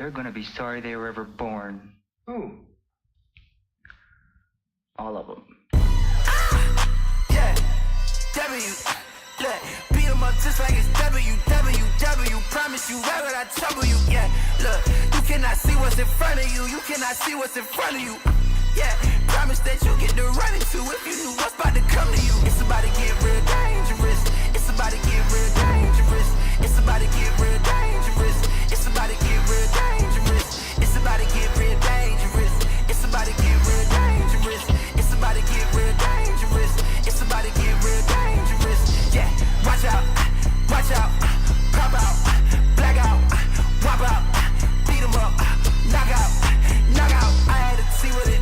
they're gonna be sorry they were ever born. Who? All of them. Yeah, W. Look, beat 'em up just like it's WWW. Promise you, why would I trouble you? Yeah, look, you cannot see what's in front of you. You cannot see what's in front of you. Yeah, promise that you get to run into if you knew what's about to come to you. It's about to get real dangerous. It's about to get real dangerous. It's about to get real dangerous. It's about to get real dangerous. It's about to get real dangerous. It's about to get real dangerous. It's about to get real dangerous. It's about to get real dangerous. Yeah, watch out, pop out, black out, wop out, beat 'em up, knock out. I had to see with it.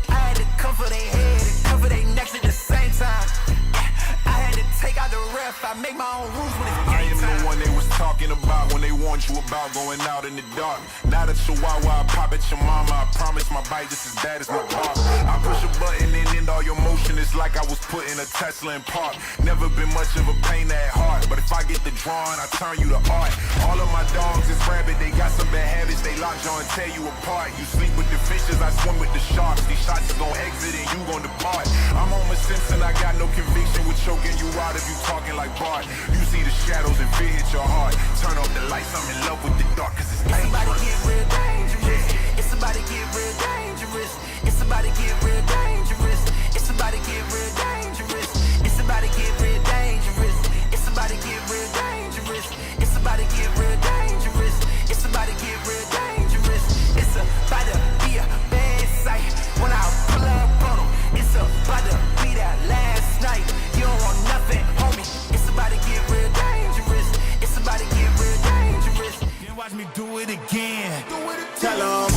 I had to cover their head and cover their necks at the same time. Yeah, I had to take out the ref. I make my own rules when it's I game am time. the one they was talking about when they warned you about going out in the dark. Not a chihuahua, I pop at your mama. I promise my bite just as bad as my bark. I push a button and end all your motion. It's like I was putting a Tesla in park. Never been much of a pain at heart, but if I get the drawing, I turn you to art. All of my dogs is rabid, they got some bad habits. They lock jaw and tear you apart. You sleep with the fishes, I swim with the sharks. These shots is gon' exit and you gon' depart. I'm Homer Simpson, I got no conviction with choking you out if you talking like Bart. You see the shadows and fear hit your heart. Turn off the lights, I'm in love with the dark, cause it's It's about to dangerous. get real dangerous. It's about to get real dangerous. It's about to get real dangerous. It's about to get real dangerous. It's about to get real dangerous. It's about to get real dangerous. It's about to get real dangerous. It's about to get real dangerous. It's about to be a bad sight when I pull up on 'em. It's about to be that last night. You don't want nothing, homie. It's about to get real dangerous. It's about to get real dangerous. Then watch me do it again. Tell 'em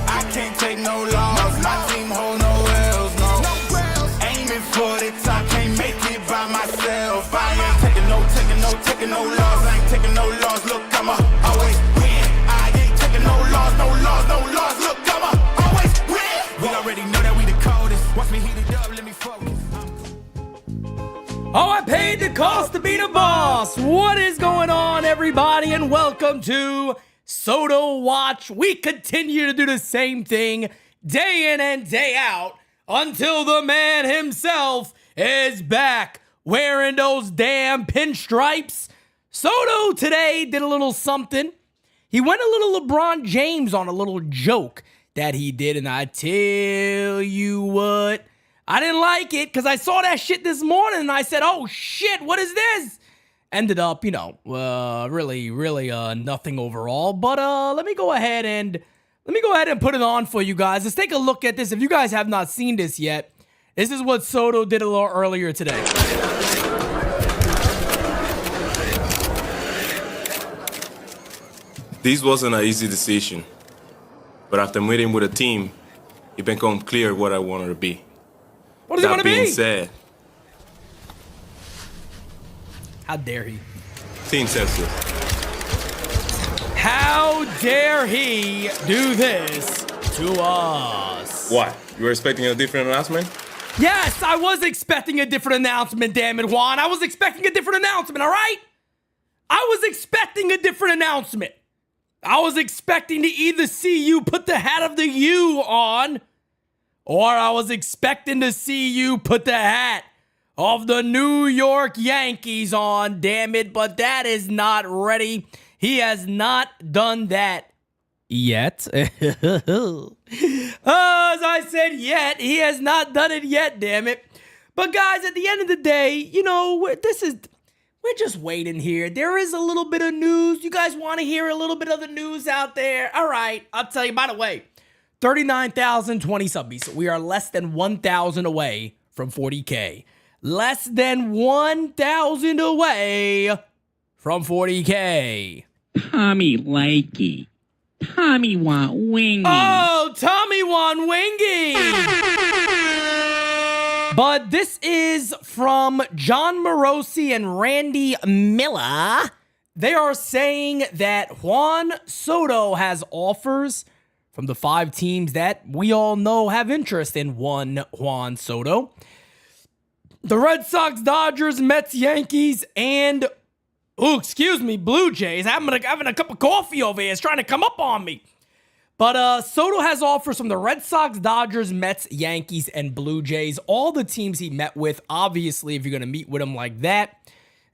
I can't take no loss. My team hold no L's, no. Aiming for the top, can't make it by myself. I ain't taking no loss. I ain't taking no loss. Look, I'ma always win. I ain't taking no loss. Look, I'ma always win. We already know that we the coldest. Watch me heat it up, let me focus. Oh, I paid the cost to be the boss. What is going on, everybody? And welcome to Soto Watch. We continue to do the same thing day in and day out until the man himself is back wearing those damn pinstripes. Soto today did a little something. He went a little LeBron James on a little joke that he did, and I tell you what, I didn't like it because I saw that shit this morning and I said, oh shit, what is this? Ended up, really nothing overall. But let me go ahead and put it on for you guys. Let's take a look at this. If you guys have not seen this yet, this is what Soto did a little earlier today. This wasn't an easy decision, but after meeting with a team, it became clear what I wanted to be. What does he want to be? That being said, How dare he? Team Celsius. How dare he do this to us? What? You were expecting a different announcement? Yes, I was expecting a different announcement, damn it, Juan. I was expecting a different announcement, all right? I was expecting a different announcement. I was expecting to either see you put the hat of the U on, or I was expecting to see you put the hat of the New York Yankees on, damn it, but that is not ready. He has not done that yet. As I said, yet. He has not done it yet, damn it. But guys, at the end of the day, we're just waiting here. There is a little bit of news. You guys want to hear a little bit of the news out there? All right, I'll tell you. By the way, 39,020 subbies. We are less than 1,000 away from 40K. Less than 1,000 away from 40K. Tommy likey. Tommy want wingy. Oh, Tommy want wingy. But this is from John Morosi and Randy Miller. They are saying that Juan Soto has offers from the 5 teams that we all know have interest in one Juan Soto. The Red Sox, Dodgers, Mets, Yankees, and, Blue Jays. Having a cup of coffee over here. It's trying to come up on me. But Soto has offers from the Red Sox, Dodgers, Mets, Yankees, and Blue Jays. All the teams he met with, obviously, if you're going to meet with him like that,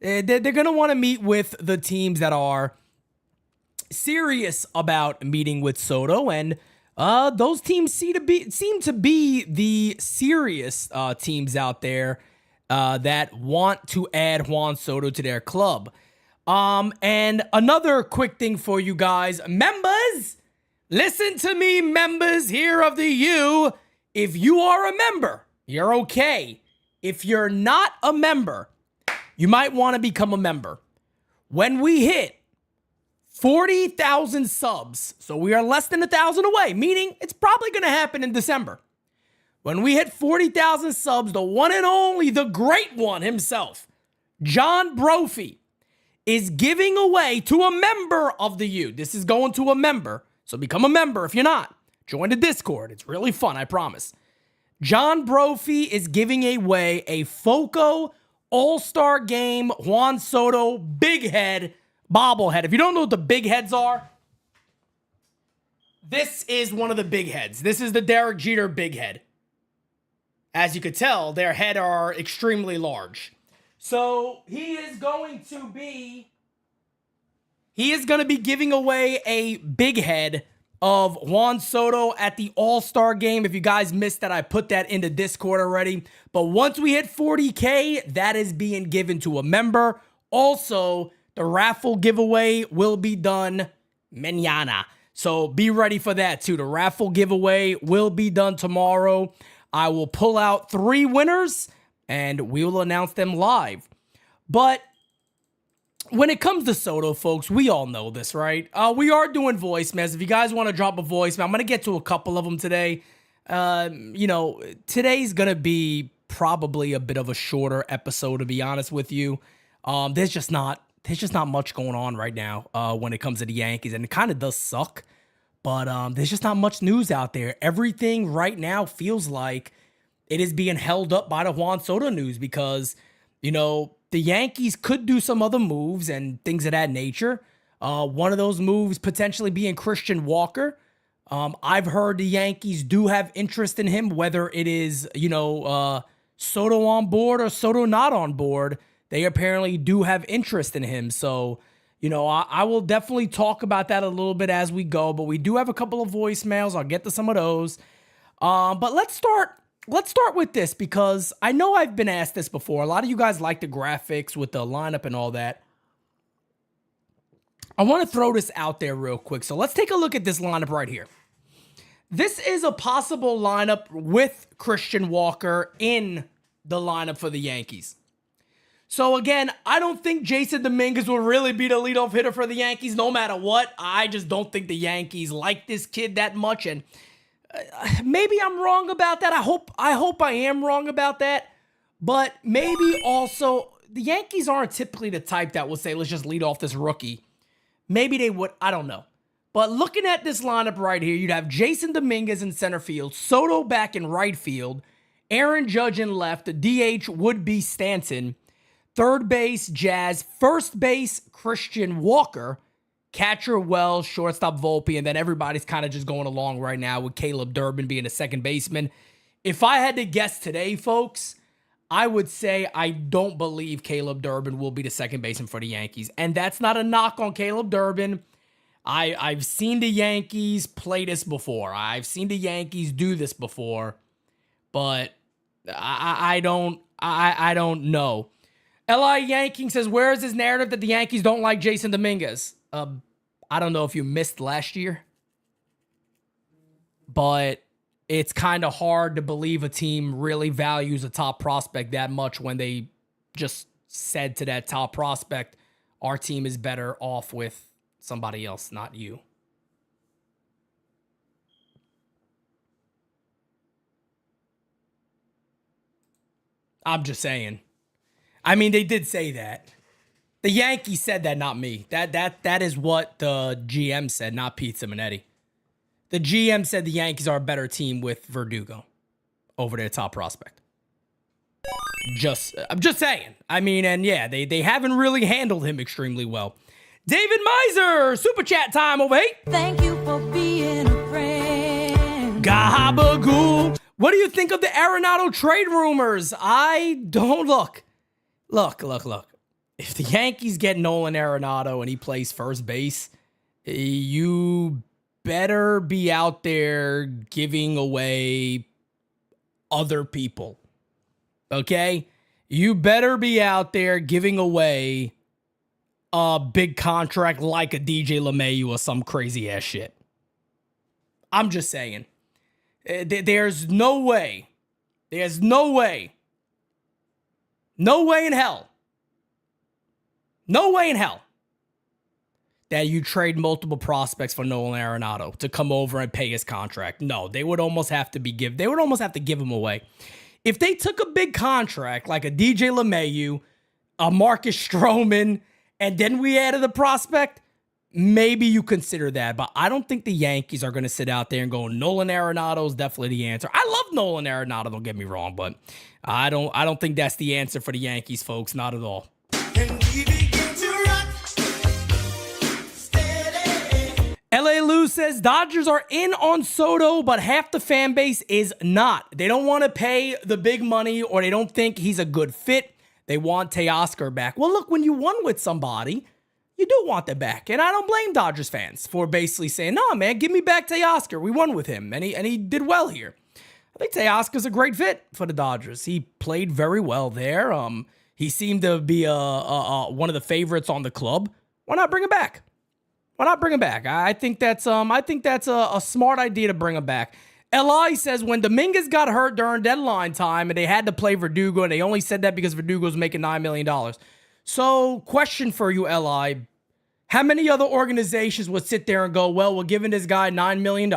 they're going to want to meet with the teams that are serious about meeting with Soto. And those teams seem to be the serious teams out there that want to add Juan Soto to their club. And another quick thing for you guys, members. Listen to me, members here of the U. If you are a member, you're okay. If you're not a member, you might want to become a member. When we hit 40,000 subs, so we are less than 1,000 away, meaning it's probably going to happen in December. When we hit 40,000 subs, the one and only, the great one himself, John Brophy, is giving away to a member of the U. This is going to a member. So become a member if you're not. Join the Discord. It's really fun, I promise. John Brophy is giving away a FOCO All-Star Game Juan Soto Big Head bobblehead. If you don't know what the big heads are, this is one of the big heads. This is the Derek Jeter big head. As you could tell, their head are extremely large. So he is going to be giving away a big head of Juan Soto at the All-Star Game. If you guys missed that, I put that in the Discord already. But once we hit 40K, that is being given to a member. Also, the raffle giveaway will be done mañana. So be ready for that too. The raffle giveaway will be done tomorrow. I will pull out 3 winners and we will announce them live. But when it comes to Soto, folks, we all know this, right? We are doing voicemails. If you guys want to drop a voicemail, I'm going to get to a couple of them today. Today's going to be probably a bit of a shorter episode, to be honest with you. There's just not much going on right now when it comes to the Yankees, and it kind of does suck. But there's just not much news out there. Everything right now feels like it is being held up by the Juan Soto news because, the Yankees could do some other moves and things of that nature. One of those moves potentially being Christian Walker. I've heard the Yankees do have interest in him, whether it is, Soto on board or Soto not on board. They apparently do have interest in him. So, I will definitely talk about that a little bit as we go. But we do have a couple of voicemails. I'll get to some of those. But let's start with this because I know I've been asked this before. A lot of you guys like the graphics with the lineup and all that. I want to throw this out there real quick. So let's take a look at this lineup right here. This is a possible lineup with Christian Walker in the lineup for the Yankees. So again, I don't think Jason Dominguez will really be the leadoff hitter for the Yankees no matter what. I just don't think the Yankees like this kid that much, and maybe I'm wrong about that. I hope I am wrong about that. But maybe also the Yankees aren't typically the type that will say, let's just lead off this rookie. Maybe they would. I don't know. But looking at this lineup right here, you'd have Jason Dominguez in center field, Soto back in right field, Aaron Judge in left, the DH would be Stanton, third base, Jazz, first base, Christian Walker, catcher Wells, shortstop Volpe, and then everybody's kind of just going along right now with Caleb Durbin being a second baseman. If I had to guess today, folks, I would say I don't believe Caleb Durbin will be the second baseman for the Yankees. And that's not a knock on Caleb Durbin. I've seen the Yankees play this before. I've seen the Yankees do this before. But I don't know. L.I. Yanking says, where is this narrative that the Yankees don't like Jason Dominguez? I don't know if you missed last year, but it's kind of hard to believe a team really values a top prospect that much when they just said to that top prospect, our team is better off with somebody else, not you. I'm just saying. I mean, they did say that. The Yankees said that, not me. That is what the GM said, not Pete Simonetti. The GM said the Yankees are a better team with Verdugo over their top prospect. I'm just saying. I mean, and yeah, they haven't really handled him extremely well. David Miser, super chat time over here. Thank you for being a friend. Gabagool. What do you think of the Arenado trade rumors? I don't look. If the Yankees get Nolan Arenado and he plays first base, you better be out there giving away other people. Okay? You better be out there giving away a big contract like a DJ LeMahieu or some crazy ass shit. I'm just saying. There's no way. There's no way. No way in hell. No way in hell that you trade multiple prospects for Nolan Arenado to come over and pay his contract. No, they would almost have to give him away. If they took a big contract like a DJ LeMahieu, a Marcus Stroman, and then we added a prospect, maybe you consider that. But I don't think the Yankees are going to sit out there and go, Nolan Arenado is definitely the answer. I love Nolan Arenado, don't get me wrong, but I don't think that's the answer for the Yankees, folks. Not at all. LA Lou says Dodgers are in on Soto, but half the fan base is not. They don't want to pay the big money, or they don't think he's a good fit. They want Teoscar back. Well, look, when you won with somebody, you do want them back. And I don't blame Dodgers fans for basically saying, no, man, give me back Teoscar. We won with him, and he did well here. I think Teoscar's a great fit for the Dodgers. He played very well there. He seemed to be one of the favorites on the club. Why not bring him back? Why not bring him back? I think that's a smart idea to bring him back. Li says when Dominguez got hurt during deadline time and they had to play Verdugo, and they only said that because Verdugo was making $9 million. So, question for you, Li. How many other organizations would sit there and go, well, we're giving this guy $9 million?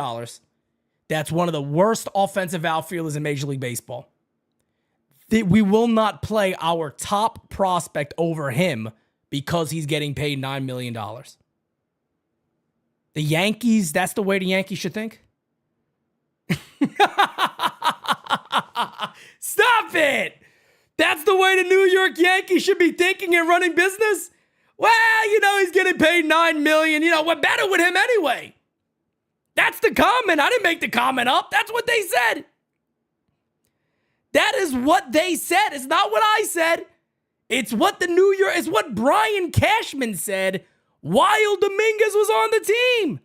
That's one of the worst offensive outfielders in Major League Baseball. We will not play our top prospect over him because he's getting paid $9 million. The Yankees, that's the way the Yankees should think? Stop it! That's the way the New York Yankees should be thinking and running business? Well, he's getting paid $9 million. We're better with him anyway. That's the comment. I didn't make the comment up. That's what they said. That is what they said. It's not what I said. It's what it's what Brian Cashman said while Dominguez was on the team.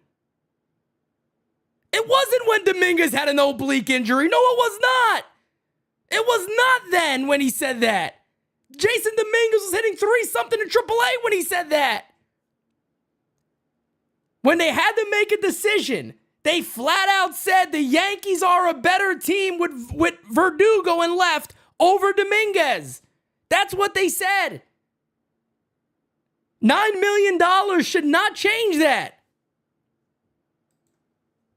It wasn't when Dominguez had an oblique injury. No, it was not. It was not then when he said that. Jason Dominguez was hitting 3-something in AAA when he said that. When they had to make a decision, they flat out said the Yankees are a better team with Verdugo in left over Dominguez. That's what they said. $9 million should not change that.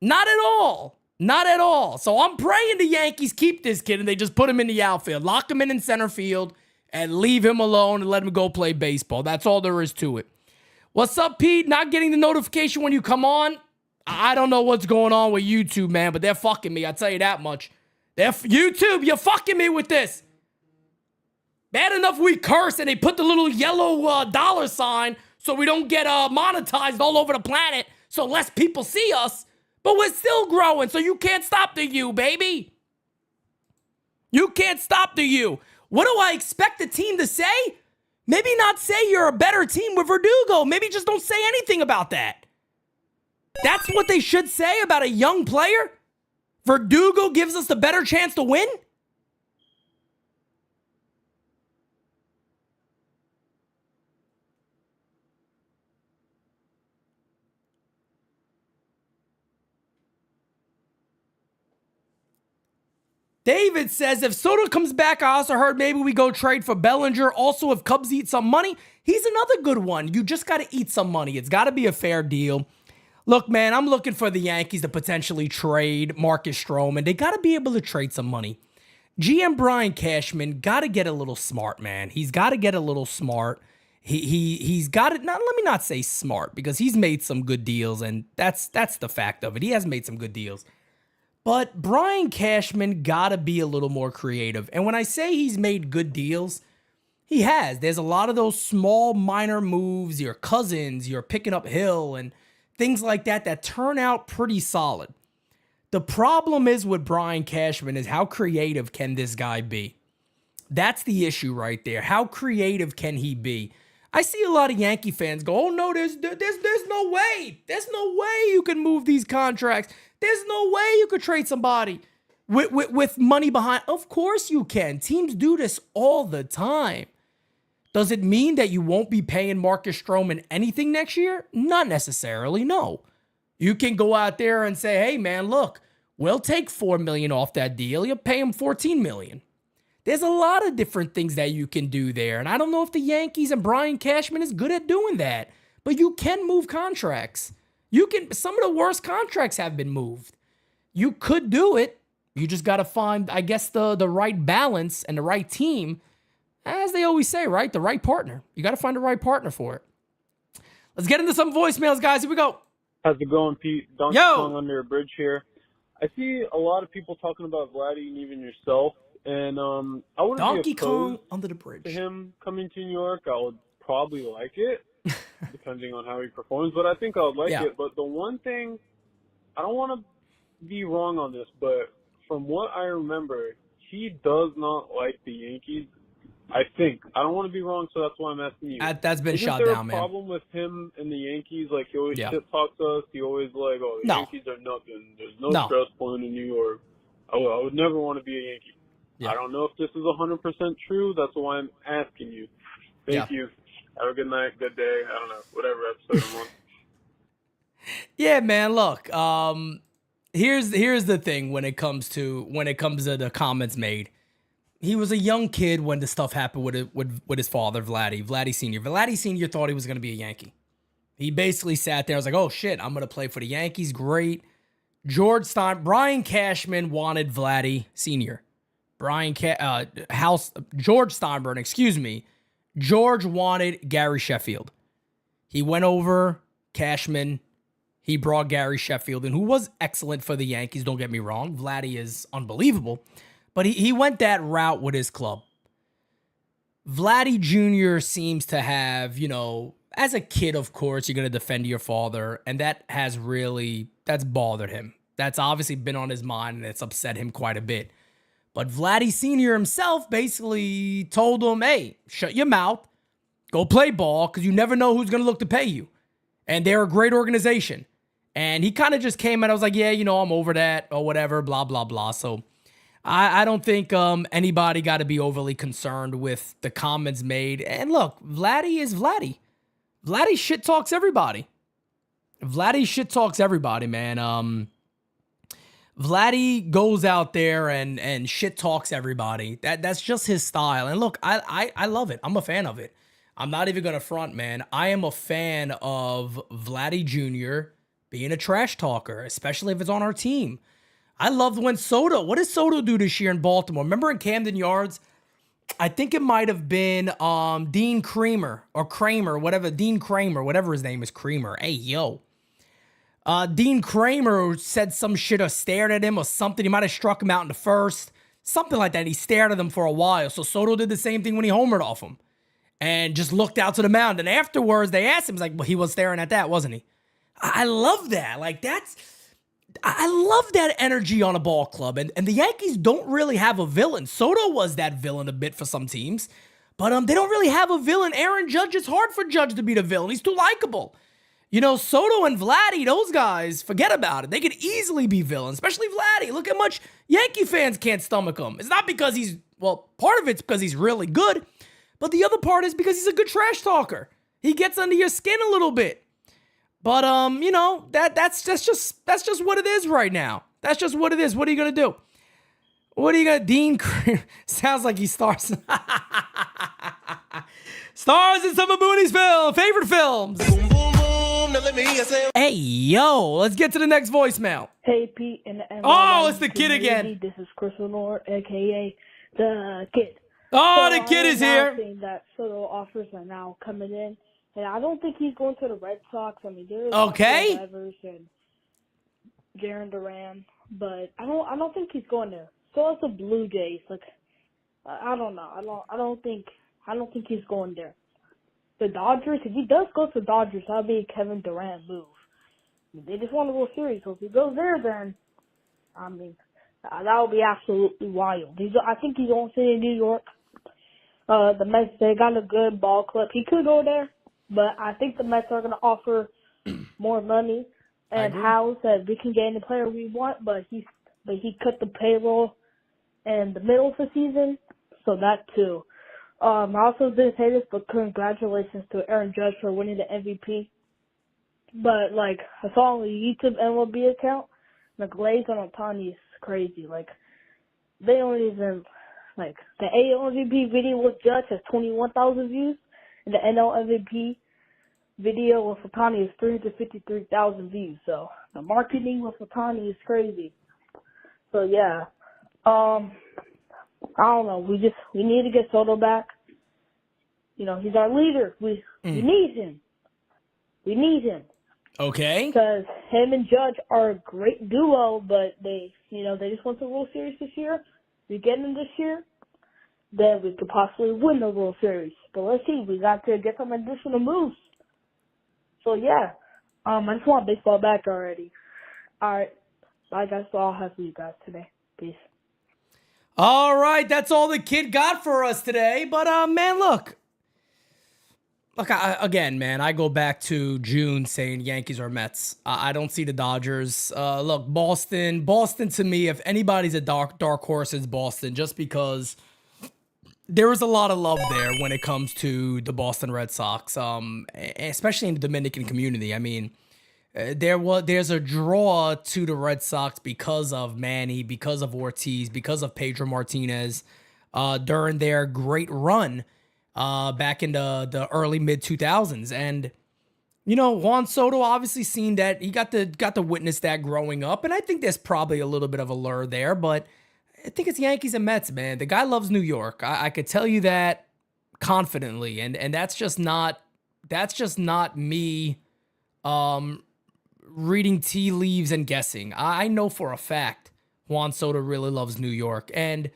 Not at all. Not at all. So I'm praying the Yankees keep this kid and they just put him in the outfield, lock him in center field, and leave him alone and let him go play baseball. That's all there is to it. What's up, Pete? Not getting the notification when you come on? I don't know what's going on with YouTube, man, but they're fucking me. I'll tell you that much. YouTube, you're fucking me with this. Bad enough we curse and they put the little yellow dollar sign so we don't get monetized all over the planet so less people see us. But we're still growing, so you can't stop the U, baby. You can't stop the U. What do I expect the team to say? Maybe not say you're a better team with Verdugo. Maybe just don't say anything about that. That's what they should say about a young player? Verdugo gives us the better chance to win? David says, if Soto comes back, I also heard maybe we go trade for Bellinger. Also, if Cubs eat some money, he's another good one. You just got to eat some money. It's got to be a fair deal. Look, man, I'm looking for the Yankees to potentially trade Marcus Stroman. They got to be able to trade some money. GM Brian Cashman got to get a little smart, man. He's got to get a little smart. He's got it. Let me not say smart, because he's made some good deals, and that's the fact of it. He has made some good deals. But Brian Cashman got to be a little more creative. And when I say he's made good deals, he has. There's a lot of those small minor moves, your Cousins, you're picking up Hill and things like that turn out pretty solid. The problem is with Brian Cashman is how creative can this guy be? That's the issue right there. How creative can he be? I see a lot of Yankee fans go, oh no, there's no way. There's no way you can move these contracts. There's no way you could trade somebody with money behind. Of course you can. Teams do this all the time. Does it mean that you won't be paying Marcus Stroman anything next year? Not necessarily, no. You can go out there and say, hey man, look, we'll take $4 million off that deal. You'll pay him $14 million. There's a lot of different things that you can do there. And I don't know if the Yankees and Brian Cashman is good at doing that. But you can move contracts. Some of the worst contracts have been moved. You could do it. You just got to find, I guess, the right balance and the right team. As they always say, right? The right partner. You got to find the right partner for it. Let's get into some voicemails, guys. Here we go. How's it going, Pete? Donkey Kong under a bridge here. I see a lot of people talking about Vladdy and even yourself. And I wouldn't Donkey be Kong opposed under the bridge to him coming to New York. I would probably like it, depending on how he performs. But I think I would like it. But the one thing, I don't want to be wrong on this, but from what I remember, he does not like the Yankees. I think. I don't want to be wrong, so that's why I'm asking you. That's been shot Isn't down, man. there a problem with him and the Yankees? Like, he always shit talks us. He always like, oh, the Yankees are nothing. There's no stress playing in New York. I would never want to be a Yankee. I don't know if this is 100% true. That's why I'm asking you. Thank you. Have a good night, good day. I don't know, whatever episode I'm on. Yeah, man. Look, here's the thing when it comes to the comments made. He was a young kid when the stuff happened with his father, Vladdy Sr. Vladdy Sr. thought he was going to be a Yankee. He basically sat there and was like, oh shit, I'm going to play for the Yankees. Great. Brian Cashman wanted Vladdy Sr. George Steinbrenner, excuse me. George wanted Gary Sheffield. He went over Cashman. He brought Gary Sheffield in, who was excellent for the Yankees. Don't get me wrong. Vladdy is unbelievable. But he went that route with his club. Vladdy Jr. seems to have, as a kid, of course, you're going to defend your father. And that's bothered him. That's obviously been on his mind and it's upset him quite a bit. But Vladdy Sr. himself basically told him, hey, shut your mouth, go play ball, because you never know who's going to look to pay you. And they're a great organization. And he kind of just came and I was like, yeah, I'm over that or whatever, blah, blah, blah. So I don't think anybody got to be overly concerned with the comments made. And look, Vladdy is Vladdy. Vladdy shit talks everybody. Man. Vladdy goes out there and shit talks everybody. That's just his style. And look, I love it. I'm a fan of it. I'm not even going to front, man. I am a fan of Vladdy Jr. being a trash talker, especially if it's on our team. I loved when what did Soto do this year in Baltimore? Remember in Camden Yards? I think it might have been Dean Kramer, whatever his name is, Kramer. Hey, yo. Dean Kramer said some shit or stared at him or something. He might have struck him out in the first. Something like that. He stared at him for a while. So Soto did the same thing when he homered off him. And just looked out to the mound. And afterwards, they asked him, he's like, well, he was staring at that, wasn't he? I love that. I love that energy on a ball club. And the Yankees don't really have a villain. Soto was that villain a bit for some teams. But they don't really have a villain. Aaron Judge, it's hard for Judge to be the villain. He's too likable. Soto and Vladdy, those guys, forget about it. They could easily be villains, especially Vladdy. Look how much Yankee fans can't stomach him. It's not because part of it's because he's really good, but the other part is because he's a good trash talker. He gets under your skin a little bit. But, that's just what it is right now. That's just what it is. What are you going to do? Dean sounds like he stars. Stars in some of Booty's favorite films. Hey, yo, let's get to the next voicemail. Hey, Pete and NYY. Oh, it's the kid again. This is Chris Lenore, a.k.a. the kid. Oh, the kid is here. That Soto offers are now coming in. And I don't think he's going to the Red Sox. I mean, there's Evers and Jaron Duran, but I don't think he's going there. So it's the Blue Jays. I don't know. I don't think he's going there. The Dodgers, if he does go to the Dodgers, that'll be a Kevin Durant move. I mean, they just won the World Series, so if he goes there, then I mean, that would be absolutely wild. I think he's going to stay in New York. The Mets, they got a good ball club. He could go there, but I think the Mets are going to offer more money and House that we can get any player we want, but he cut the payroll in the middle of the season, so that too. I also didn't say this, but congratulations to Aaron Judge for winning the MVP. But, like, I saw on the YouTube MLB account, the glaze on Ohtani is crazy. Like, they don't even, like, the AL MVP video with Judge has 21,000 views, and the NL MVP video with Ohtani is 353,000 views. So, the marketing with Ohtani is crazy. So, yeah. I don't know. We need to get Soto back. You know, he's our leader. We need him. We need him. Okay. Because him and Judge are a great duo, but they just won the World Series this year. We get them this year, then we could possibly win the World Series. But let's see. We got to get some additional moves. So, yeah. I just want baseball back already. All right. Bye, guys. That's all I have for you guys today. Peace. All right, that's all the kid got for us today. But, man, look, I go back to June saying Yankees or Mets. I don't see the Dodgers. Look, Boston to me, if anybody's a dark horse, it's Boston, just because there is a lot of love there when it comes to the Boston Red Sox, especially in the Dominican community. I mean, there's a draw to the Red Sox because of Manny, because of Ortiz, because of Pedro Martinez during their great run back in the early mid-2000s. And, you know, Juan Soto obviously seen that. He got to witness that growing up, and I think there's probably a little bit of a lure there, but I think it's Yankees and Mets, man. The guy loves New York. I could tell you that confidently, and that's just not me reading tea leaves and guessing. I know for a fact Juan Soto really loves New York. And,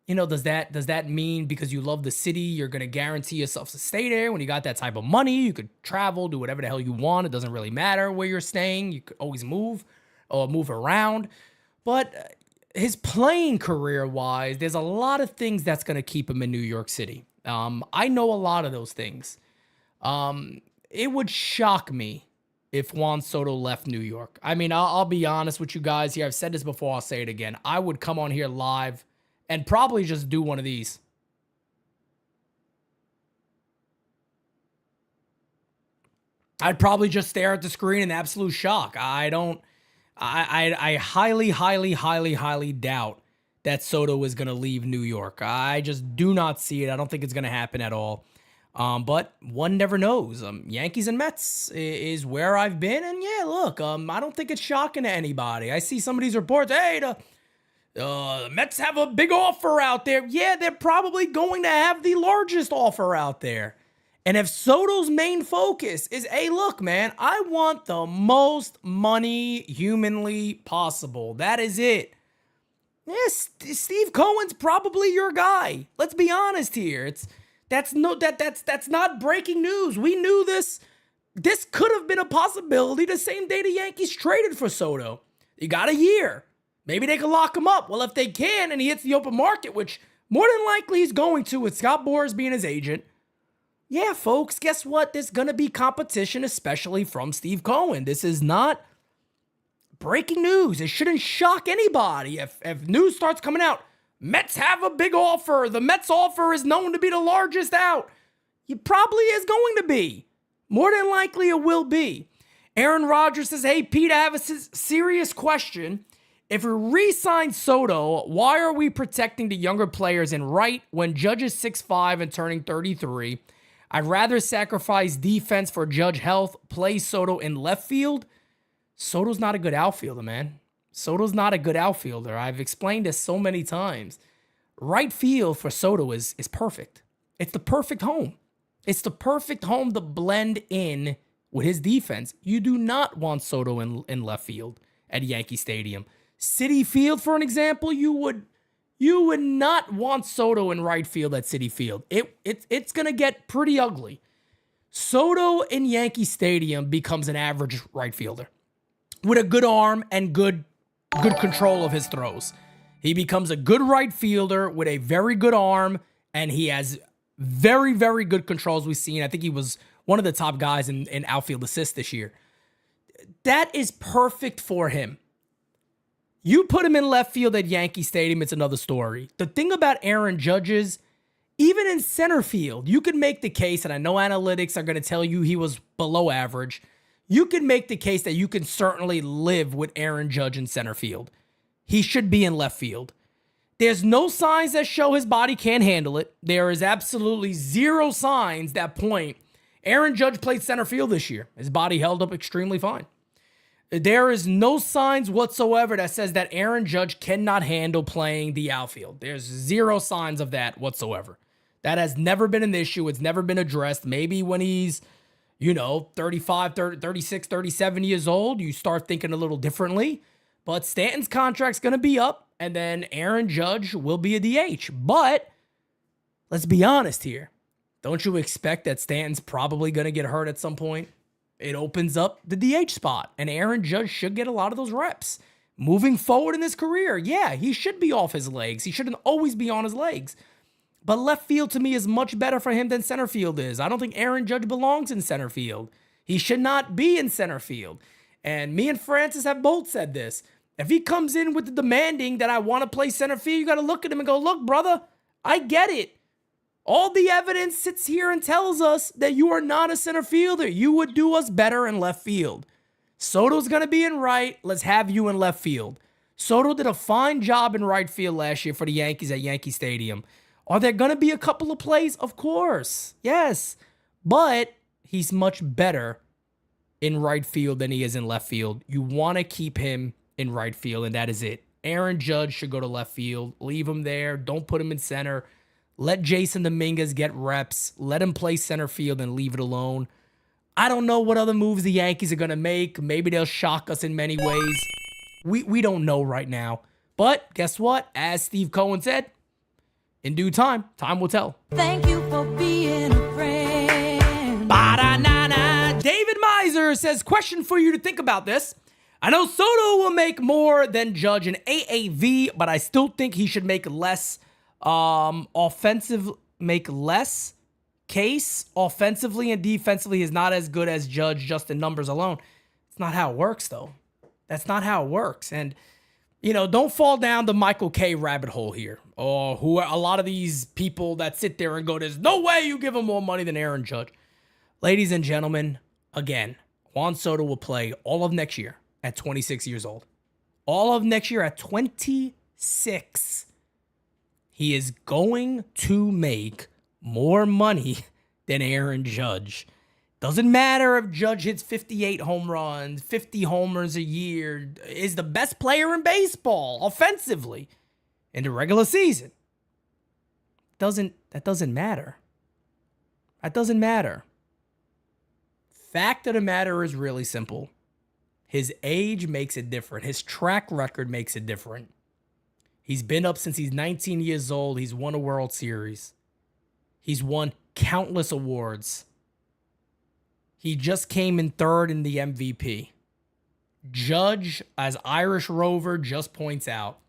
you know, does that mean because you love the city, you're going to guarantee yourself to stay there? When you got that type of money, you could travel, do whatever the hell you want. It doesn't really matter where you're staying. You could always move around. But his playing career-wise, there's a lot of things that's going to keep him in New York City. I know a lot of those things. It would shock me if Juan Soto left New York. I mean, I'll be honest with you guys here. I've said this before. I'll say it again. I would come on here live and probably just do one of these. I'd probably just stare at the screen in absolute shock. I highly, highly, highly, highly doubt that Soto is going to leave New York. I just do not see it. I don't think it's going to happen at all. But one never knows. Yankees and Mets is where I've been. And yeah, look, I don't think it's shocking to anybody. I see some of these reports. Hey, the Mets have a big offer out there. Yeah, they're probably going to have the largest offer out there. And if Soto's main focus is, hey, look, man, I want the most money humanly possible. That is it. Yes, Steve Cohen's probably your guy. Let's be honest here. That's not breaking news. We knew this. This could have been a possibility the same day the Yankees traded for Soto. You got a year. Maybe they could lock him up. Well, if they can and he hits the open market, which more than likely he's going to with Scott Boras being his agent, yeah, folks, guess what? There's going to be competition, especially from Steve Cohen. This is not breaking news. It shouldn't shock anybody if news starts coming out. Mets have a big offer. The Mets offer is known to be the largest out. It probably is going to be. More than likely it will be. Aaron Rodgers says, hey, Pete, I have a serious question. If we re-sign Soto, why are we protecting the younger players in right when Judge is 6'5" and turning 33? I'd rather sacrifice defense for Judge health, play Soto in left field. Soto's not a good outfielder, man. Soto's not a good outfielder. I've explained this so many times. Right field for Soto is perfect. It's the perfect home. It's the perfect home to blend in with his defense. You do not want Soto in left field at Yankee Stadium. Citi Field, for an example, you would not want Soto in right field at Citi Field. It's going to get pretty ugly. Soto in Yankee Stadium becomes an average right fielder with a good arm and good good control of his throws. He becomes a good right fielder with a very good arm, and he has very, very good controls we've seen. I think he was one of the top guys in outfield assists this year. That is perfect for him. You put him in left field at Yankee Stadium, it's another story. The thing about Aaron Judge is, even in center field, you could make the case, and I know analytics are going to tell you he was below average. You can make the case that you can certainly live with Aaron Judge in center field. He should be in left field. There's no signs that show his body can't handle it. There is absolutely zero signs that point. Aaron Judge played center field this year. His body held up extremely fine. There is no signs whatsoever that says that Aaron Judge cannot handle playing the outfield. There's zero signs of that whatsoever. That has never been an issue. It's never been addressed. Maybe when he's, 35, 30, 36, 37 years old, you start thinking a little differently. But Stanton's contract's going to be up, and then Aaron Judge will be a DH. But let's be honest here. Don't you expect that Stanton's probably going to get hurt at some point? It opens up the DH spot, and Aaron Judge should get a lot of those reps. Moving forward in his career, yeah, he should be off his legs. He shouldn't always be on his legs. But left field to me is much better for him than center field is. I don't think Aaron Judge belongs in center field. He should not be in center field. And me and Francis have both said this. If he comes in with the demanding that I want to play center field, you got to look at him and go, look, brother, I get it. All the evidence sits here and tells us that you are not a center fielder. You would do us better in left field. Soto's going to be in right. Let's have you in left field. Soto did a fine job in right field last year for the Yankees at Yankee Stadium. Are there going to be a couple of plays? Of course. Yes. But he's much better in right field than he is in left field. You want to keep him in right field, and that is it. Aaron Judge should go to left field. Leave him there. Don't put him in center. Let Jason Dominguez get reps. Let him play center field and leave it alone. I don't know what other moves the Yankees are going to make. Maybe they'll shock us in many ways. We don't know right now. But guess what? As Steve Cohen said, in due time, time will tell. Thank you for being a friend. Ba-da-na-na. David Miser says, question for you to think about this. I know Soto will make more than Judge in AAV, but I still think he should make less case offensively and defensively is not as good as Judge just in numbers alone. It's not how it works, though. That's not how it works. And, don't fall down the Michael K rabbit hole here. Or who a lot of these people that sit there and go, there's no way you give him more money than Aaron Judge. Ladies and gentlemen, again, Juan Soto will play all of next year at 26 years old. All of next year at 26. He is going to make more money than Aaron Judge. Doesn't matter if Judge hits 58 home runs, 50 homers a year, is the best player in baseball offensively in the regular season. That doesn't matter. That doesn't matter. Fact of the matter is really simple. His age makes it different. His track record makes it different. He's been up since he's 19 years old. He's won a World Series. He's won countless awards. He just came in third in the MVP. Judge, as Irish Rover just points out,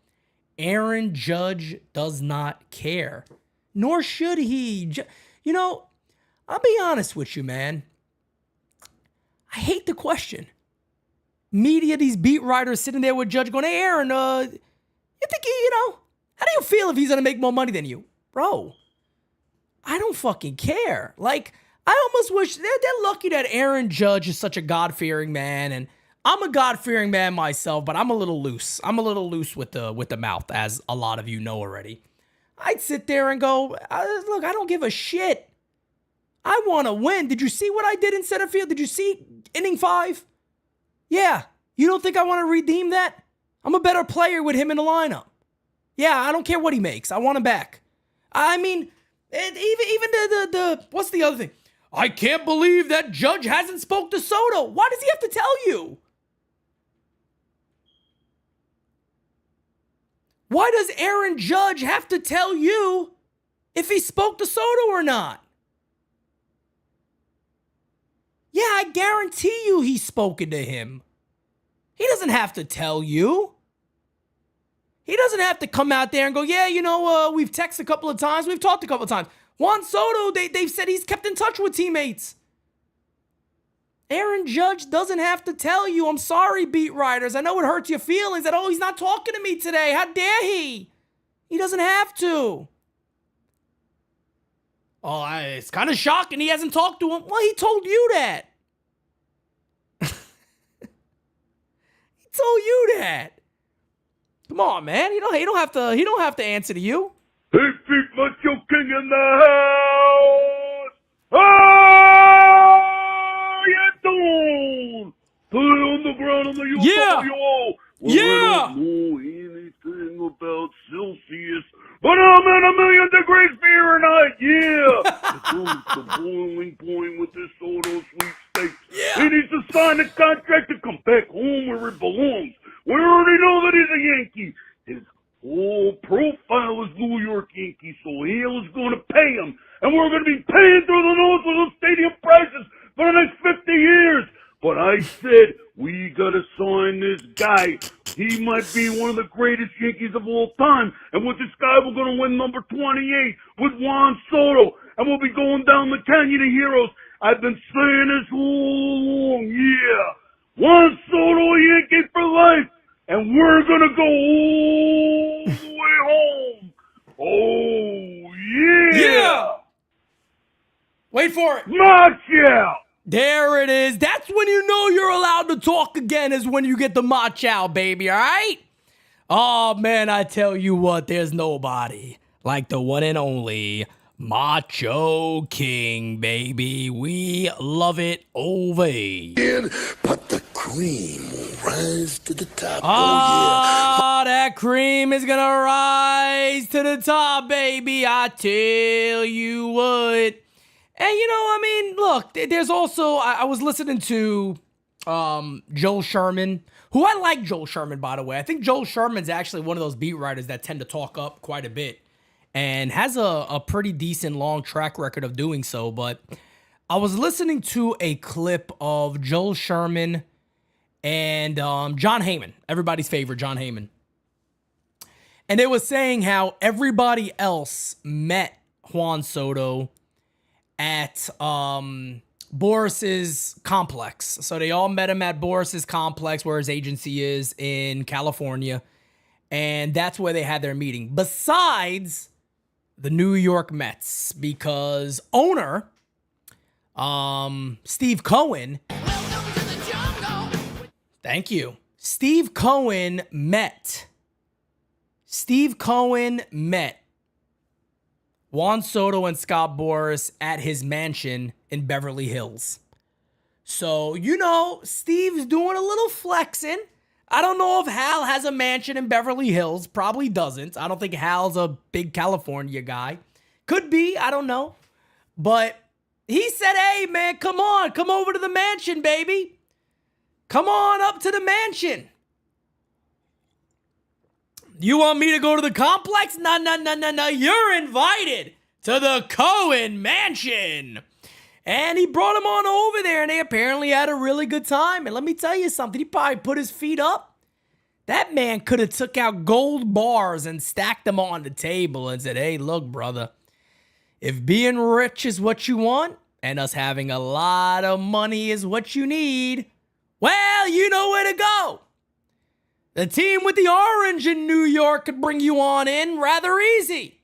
Aaron Judge does not care. Nor should he. I'll be honest with you, man. I hate the question. Media, these beat writers sitting there with Judge going, hey, Aaron, you think how do you feel if he's going to make more money than you? Bro, I don't fucking care. I almost wish they're lucky that Aaron Judge is such a God-fearing man, and I'm a God-fearing man myself, but I'm a little loose. I'm a little loose with the mouth, as a lot of you know already. I'd sit there and go, look, I don't give a shit. I want to win. Did you see what I did in center field? Did you see inning 5? Yeah. You don't think I want to redeem that? I'm a better player with him in the lineup. Yeah, I don't care what he makes. I want him back. I mean, even the what's the other thing? I can't believe that Judge hasn't spoke to Soto. Why does he have to tell you? Why does Aaron Judge have to tell you if he spoke to Soto or not? Yeah, I guarantee you he's spoken to him. He doesn't have to tell you. He doesn't have to come out there and go, yeah, we've texted a couple of times. We've talked a couple of times. Juan Soto, they've said he's kept in touch with teammates. Aaron Judge doesn't have to tell you, I'm sorry, beat writers. I know it hurts your feelings that, he's not talking to me today. How dare he? He doesn't have to. Oh, it's kind of shocking he hasn't talked to him. Well, he told you that. He told you that. Come on, man. He don't have to answer to you. Hey, Pete Macho King in the house! Oh, yeah, down! Put it on the ground on the UFO. Yeah! Well, Yeah! I don't know anything about Celsius, but I'm at 1,000,000 degrees Fahrenheit, yeah! It's the boiling point with this Soto sweepstakes. Yeah! He needs to sign the contract to come back home where it belongs. We already know that he's a Yankee. His whole profile is New York Yankees, so Hale is going to pay him. And we're going to be paying through the nose with those stadium prices for the next 50 years. But I said, we got to sign this guy. He might be one of the greatest Yankees of all time. And with this guy, we're going to win number 28 with Juan Soto. And we'll be going down the Canyon of Heroes. I've been saying this all along, yeah. Juan Soto, Yankee for life. And we're going to go all the way home. Oh, yeah. Yeah. Wait for it. March out. There it is. That's when you know you're allowed to talk again, is when you get the march out, baby, all right? Oh, man, I tell you what, there's nobody like the one and only Macho King, baby. We love it over here. But the cream will rise to the top. Oh, that cream is going to rise to the top, baby. I tell you what. And, look, there's also, I was listening to Joel Sherman, who I like Joel Sherman, by the way. I think Joel Sherman's actually one of those beat writers that tend to talk up quite a bit and has a pretty decent long track record of doing so. But I was listening to a clip of Joel Sherman and John Heyman, everybody's favorite, John Heyman. And they were saying how everybody else met Juan Soto at Boris's complex. So they all met him at Boris's complex where his agency is in California. And that's where they had their meeting. Besides the New York Mets, because owner Steve Cohen. Thank you. Steve Cohen met Juan Soto and Scott Boras at his mansion in Beverly Hills. So, Steve's doing a little flexing. I don't know if Hal has a mansion in Beverly Hills. Probably doesn't. I don't think Hal's a big California guy. Could be. I don't know. But he said, hey, man, come over to the mansion, baby. Come on up to the mansion. You want me to go to the complex? No. You're invited to the Cohen mansion. And he brought him on over there, and they apparently had a really good time. And let me tell you something. He probably put his feet up. That man could have took out gold bars and stacked them on the table and said, hey, look, brother, if being rich is what you want and us having a lot of money is what you need, well, you know where to go. The team with the orange in New York could bring you on in rather easy.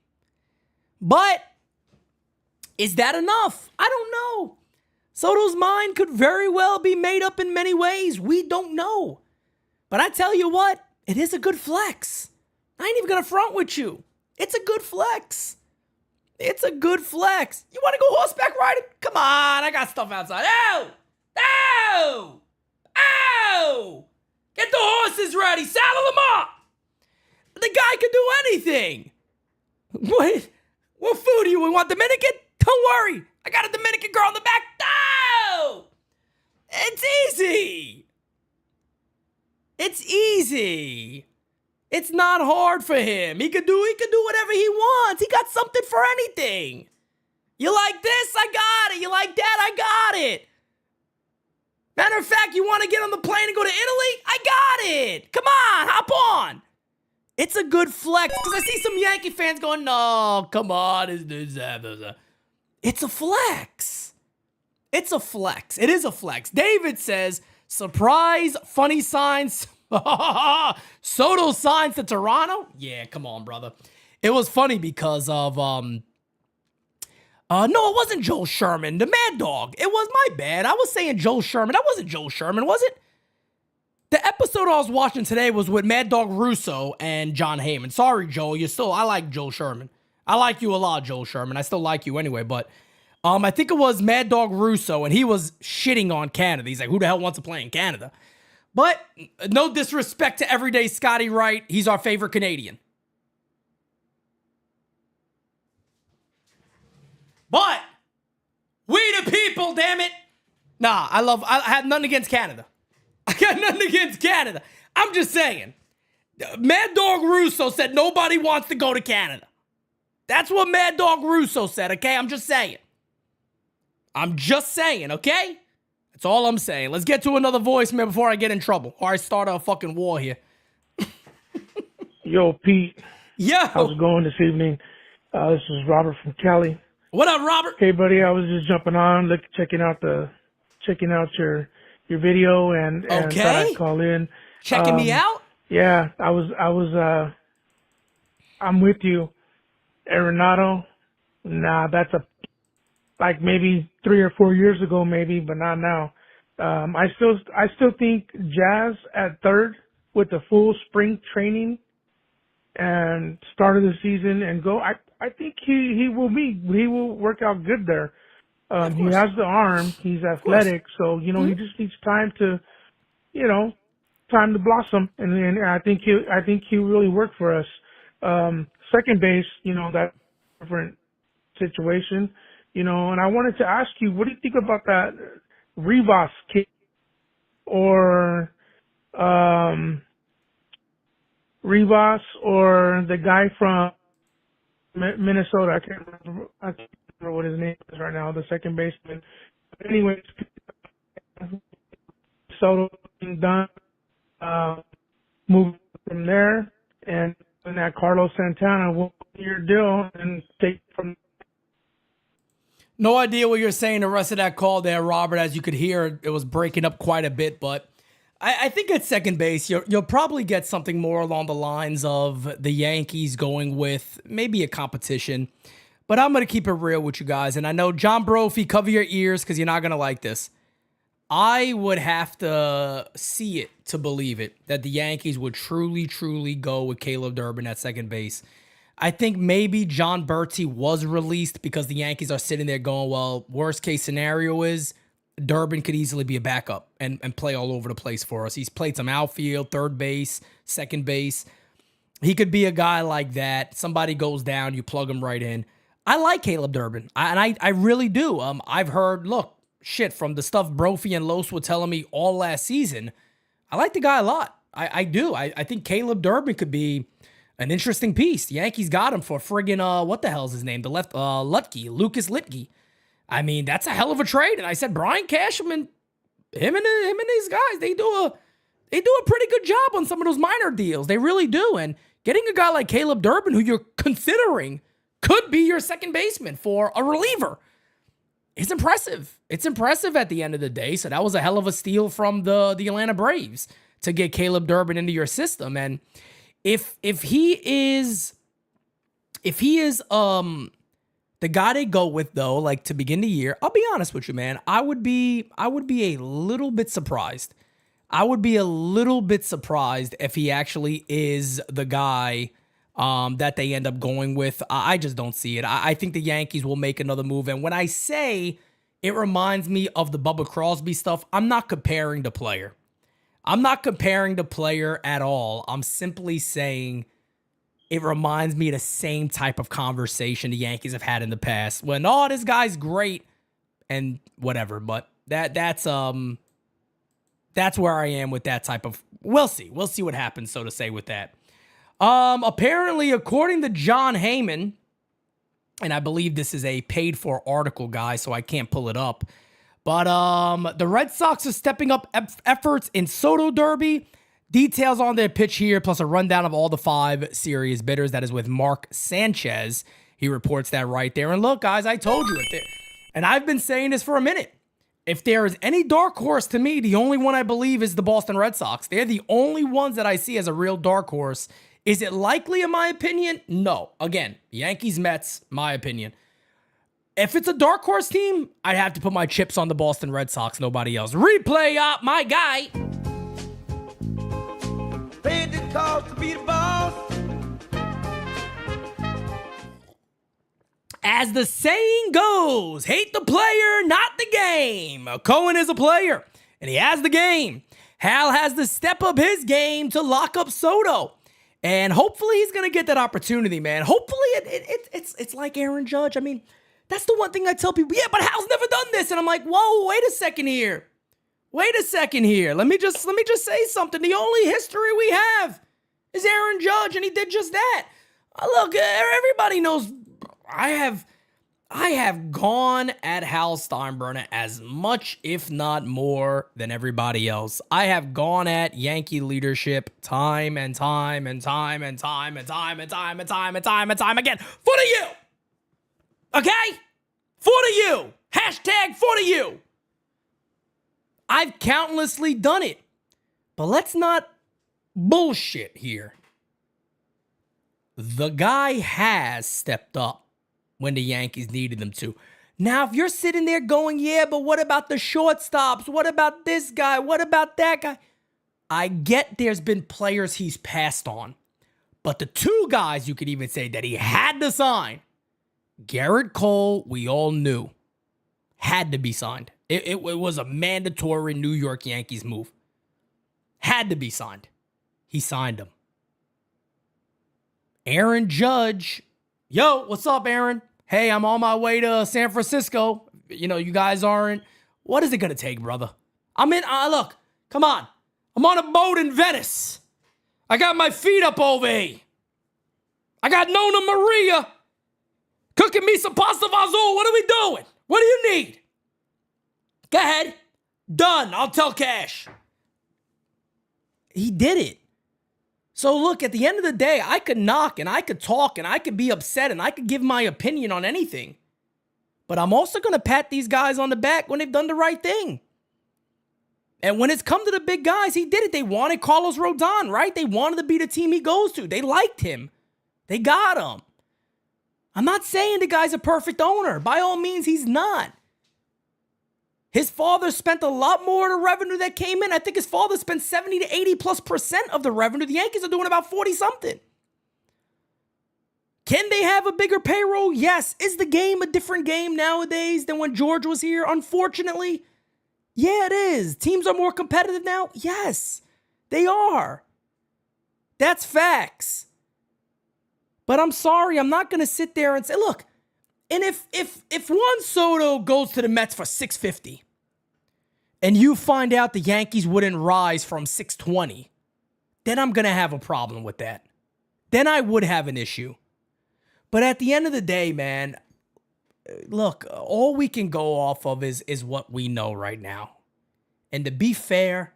But is that enough? I don't know. Soto's mind could very well be made up in many ways. We don't know. But I tell you what, it is a good flex. I ain't even going to front with you. It's a good flex. It's a good flex. You want to go horseback riding? Come on, I got stuff outside. Ow! Get the horses ready. Saddle them up. The guy can do anything. What food do you want? Dominican? Don't worry. I got a Dominican girl in the back. No! It's easy. It's not hard for him. He could do whatever he wants. He got something for anything. You like this? I got it. You like that? I got it. Matter of fact, you want to get on the plane and go to Italy? I got it. Come on, hop on. It's a good flex because I see some Yankee fans going, no, come on. It's a flex. It's a flex. It is a flex. David says, surprise, funny signs. Soto signs to Toronto? Yeah, come on, brother. It was funny because of, no, it wasn't Joel Sherman, the Mad Dog. It was my bad. I was saying Joel Sherman. That wasn't Joel Sherman, was it? The episode I was watching today was with Mad Dog Russo and John Heyman. Sorry, Joel. I like Joel Sherman. I like you a lot, Joel Sherman. I still like you anyway, but I think it was Mad Dog Russo, and he was shitting on Canada. He's like, who the hell wants to play in Canada? But no disrespect to everyday Scotty Wright. He's our favorite Canadian. But we the people, damn it. Nah, I have nothing against Canada. I got nothing against Canada. I'm just saying. Mad Dog Russo said nobody wants to go to Canada. That's what Mad Dog Russo said, okay? I'm just saying. Okay? That's all I'm saying. Let's get to another voicemail before I get in trouble or I start a fucking war here. Yo, Pete. Yo. How's it going this evening? This is Robert from Cali. What up, Robert? Hey, buddy. I was just jumping on, checking out your video and thought I'd call in. Checking me out? Yeah, I'm with you. Arenado, nah, that's like maybe 3 or 4 years ago, maybe, but not now. I still think Jazz at third with the full spring training and start of the season and go. I think he will work out good there. He has the arm. He's athletic, so he just needs time to blossom, and I think he'll really work for us. Second base, that different situation, and I wanted to ask you, what do you think about that Rivas kid or Rivas or the guy from Minnesota? I can't remember what his name is right now, the second baseman. But anyways, Soto done, move from there, and that Carlos Santana will be your deal and take from. No idea what you're saying the rest of that call there, Robert. As you could hear, it was breaking up quite a bit, but I think at second base, you'll probably get something more along the lines of the Yankees going with maybe a competition. But I'm going to keep it real with you guys. And I know, John Brophy, cover your ears because you're not going to like this. I would have to see it to believe it, that the Yankees would truly, truly go with Caleb Durbin at second base. I think maybe John Berti was released because the Yankees are sitting there going, well, worst case scenario is Durbin could easily be a backup and play all over the place for us. He's played some outfield, third base, second base. He could be a guy like that. Somebody goes down, you plug him right in. I like Caleb Durbin, I really do. I've heard, from the stuff Brophy and Los were telling me all last season, I like the guy a lot. I do. I think Caleb Durbin could be an interesting piece. The Yankees got him for friggin', what the hell's his name? The left, Lucas Litke. I mean, that's a hell of a trade. And I said, Brian Cashman, him and these guys, they do a pretty good job on some of those minor deals. They really do. And getting a guy like Caleb Durbin, who you're considering could be your second baseman for a reliever, it's impressive. It's impressive at the end of the day. So that was a hell of a steal from the Atlanta Braves to get Caleb Durbin into your system. And if he is the guy they go with, though, like to begin the year, I'll be honest with you, man, I would be a little bit surprised. I would be a little bit surprised if he actually is the guy that they end up going with. I just don't see it. I think the Yankees will make another move. And when I say it reminds me of the Bubba Crosby stuff, I'm not comparing the player. I'm not comparing the player at all. I'm simply saying it reminds me of the same type of conversation the Yankees have had in the past. When, this guy's great and whatever. But that's where I am with that type of. We'll see. We'll see what happens, so to say, with that. Apparently, according to John Heyman, and I believe this is a paid-for article, guys, so I can't pull it up. But the Red Sox are stepping up efforts in Soto Derby. Details on their pitch here, plus a rundown of all the 5 serious bidders. That is with Mark Sanchez. He reports that right there. And look, guys, I told you. And I've been saying this for a minute. If there is any dark horse to me, the only one I believe is the Boston Red Sox. They're the only ones that I see as a real dark horse. Is it likely, in my opinion? No. Again, Yankees, Mets, my opinion. If it's a dark horse team, I'd have to put my chips on the Boston Red Sox, nobody else. Replay up, my guy. Paid the cost to be the boss. As the saying goes, hate the player, not the game. Cohen is a player, and he has the game. Hal has to step up his game to lock up Soto. And hopefully he's going to get that opportunity, man. Hopefully it's like Aaron Judge. I mean, that's the one thing I tell people. Yeah, but Hal's never done this. And I'm like, whoa, wait a second here. Let me just say something. The only history we have is Aaron Judge, and he did just that. Look, everybody knows I have gone at Hal Steinbrenner as much, if not more, than everybody else. I have gone at Yankee leadership time and time again. For the you. Okay? For the you. Hashtag for the you. I've countlessly done it. But let's not bullshit here. The guy has stepped up when the Yankees needed him to. Now, if you're sitting there going, yeah, but what about the shortstops? What about this guy? What about that guy? I get there's been players he's passed on. But the 2 guys you could even say that he had to sign, Garrett Cole, we all knew, had to be signed. It was a mandatory New York Yankees move. Had to be signed. He signed him. Aaron Judge. Yo, what's up, Aaron? Hey, I'm on my way to San Francisco. You know, you guys aren't. What is it going to take, brother? Look, come on. I'm on a boat in Venice. I got my feet up over here. I got Nona Maria cooking me some pasta fazool. What are we doing? What do you need? Go ahead. Done. I'll tell Cash. He did it. So look, at the end of the day, I could knock and I could talk and I could be upset and I could give my opinion on anything. But I'm also going to pat these guys on the back when they've done the right thing. And when it's come to the big guys, he did it. They wanted Carlos Rodon, right? They wanted to be the team he goes to. They liked him. They got him. I'm not saying the guy's a perfect owner. By all means, he's not. His father spent a lot more of the revenue that came in. I think his father spent 70 to 80+% of the revenue. The Yankees are doing about 40-something. Can they have a bigger payroll? Yes. Is the game a different game nowadays than when George was here? Unfortunately, yeah, it is. Teams are more competitive now? Yes, they are. That's facts. But I'm sorry, I'm not going to sit there and say, look, and if Juan Soto goes to the Mets for $650 and you find out the Yankees wouldn't rise from $620, then I'm going to have a problem with that. Then I would have an issue. But at the end of the day, man, look, all we can go off of is what we know right now. And to be fair,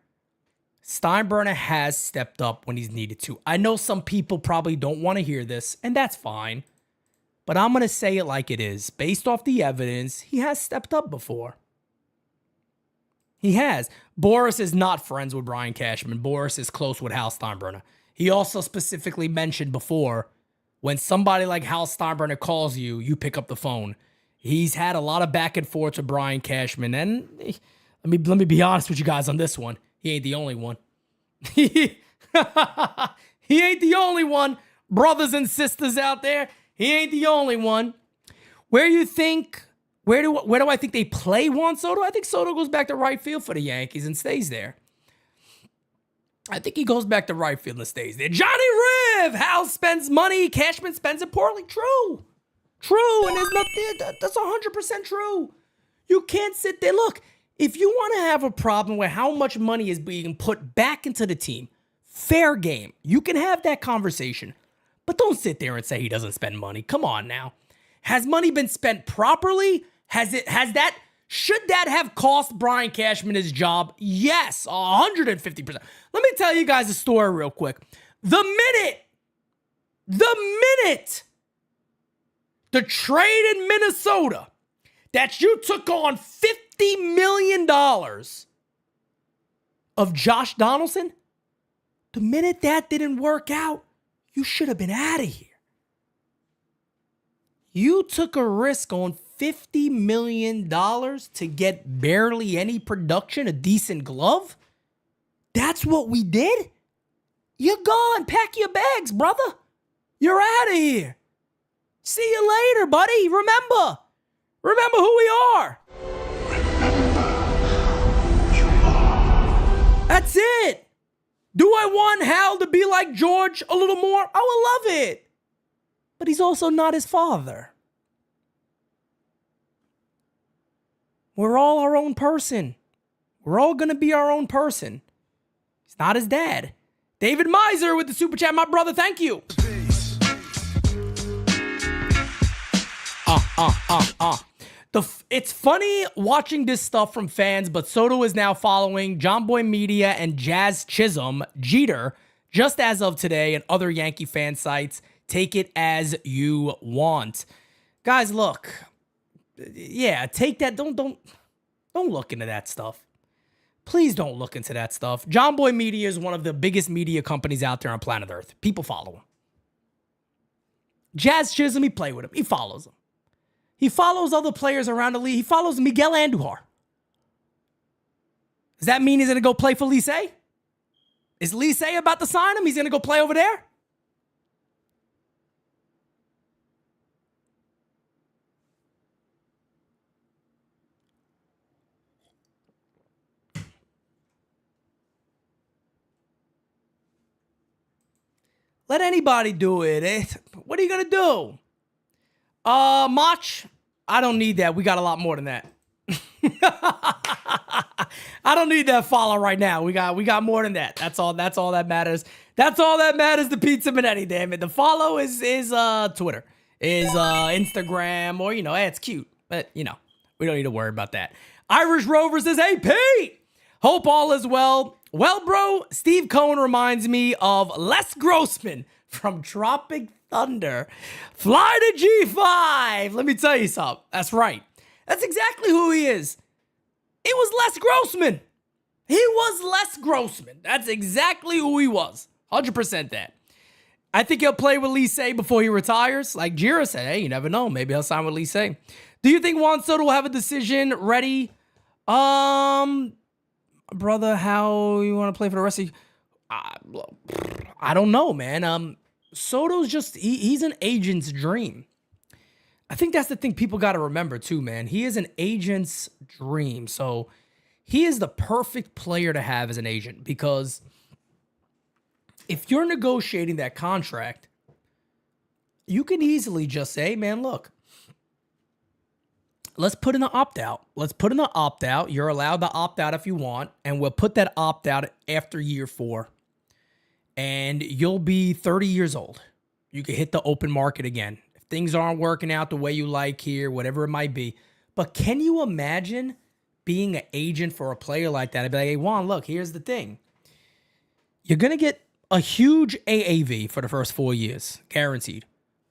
Steinbrenner has stepped up when he's needed to. I know some people probably don't want to hear this, and that's fine. But I'm going to say it like it is. Based off the evidence, he has stepped up before. He has. Boris is not friends with Brian Cashman. Boris is close with Hal Steinbrenner. He also specifically mentioned before, when somebody like Hal Steinbrenner calls you, you pick up the phone. He's had a lot of back and forth with Brian Cashman. And let me be honest with you guys on this one. He ain't the only one. He ain't the only one. Brothers and sisters out there, he ain't the only one. Where do I think they play Juan Soto? I think Soto goes back to right field for the Yankees and stays there. I think he goes back to right field and stays there. Johnny Riv! Hal spends money, Cashman spends it poorly. True. And there's nothing, that's 100% true. You can't sit there. Look, if you want to have a problem with how much money is being put back into the team, fair game. You can have that conversation. But don't sit there and say he doesn't spend money. Come on now. Has money been spent properly? Has that Should that have cost Brian Cashman his job? Yes, 150%. Let me tell you guys a story real quick. The minute the trade in Minnesota that you took on $50 million of Josh Donaldson, the minute that didn't work out, you should have been out of here. You took a risk on $50 million to get barely any production, a decent glove? That's what we did? You're gone. Pack your bags, brother. You're out of here. See you later, buddy. Remember who we are. That's it. Do I want Hal to be like George a little more? I would love it. But he's also not his father. We're all our own person. We're all going to be our own person. He's not his dad. David Miser with the super chat, my brother. Thank you. It's funny watching this stuff from fans, but Soto is now following John Boy Media and Jazz Chisholm, Jeter, just as of today, and other Yankee fan sites. Take it as you want. Guys, look. Yeah, take that. Don't look into that stuff. Please don't look into that stuff. John Boy Media is one of the biggest media companies out there on planet Earth. People follow him. Jazz Chisholm, he play with him. He follows him. He follows other players around the league. He follows Miguel Andujar. Does that mean he's going to go play for Licey? Is Licey about to sign him? He's going to go play over there? Let anybody do it. What are you going to do? Mach, I don't need that. We got a lot more than that. I don't need that follow right now. We got more than that. That's all that matters. That's all that matters to Pizza Minetti, damn it. The follow is Twitter, is Instagram, or it's cute. But we don't need to worry about that. Irish Rover says, "Hey Pete, hope all is well." Well, bro, Steve Cohen reminds me of Les Grossman from Tropic Thunder. Fly to G5. Let me tell you something. That's right. That's exactly who he is. It was Les Grossman. He was Les Grossman. That's exactly who he was. 100% that. I think he'll play with Licey before he retires. Like Jira said, hey, you never know. Maybe he'll sign with Licey. Do you think Juan Soto will have a decision ready? Brother, how you want to play for the rest of I don't know, man. Soto's just, he's an agent's dream. I think that's the thing people got to remember too, man. He is an agent's dream. So he is the perfect player to have as an agent, because if you're negotiating that contract, you can easily just say, man, look, let's put in the opt-out. Let's put in the opt-out. You're allowed to opt out if you want, and we'll put that opt-out after year 4. And you'll be 30 years old. You can hit the open market again. If things aren't working out the way you like here, whatever it might be. But can you imagine being an agent for a player like that? I'd be like, hey, Juan, look, here's the thing. You're going to get a huge AAV for the first 4 years, guaranteed.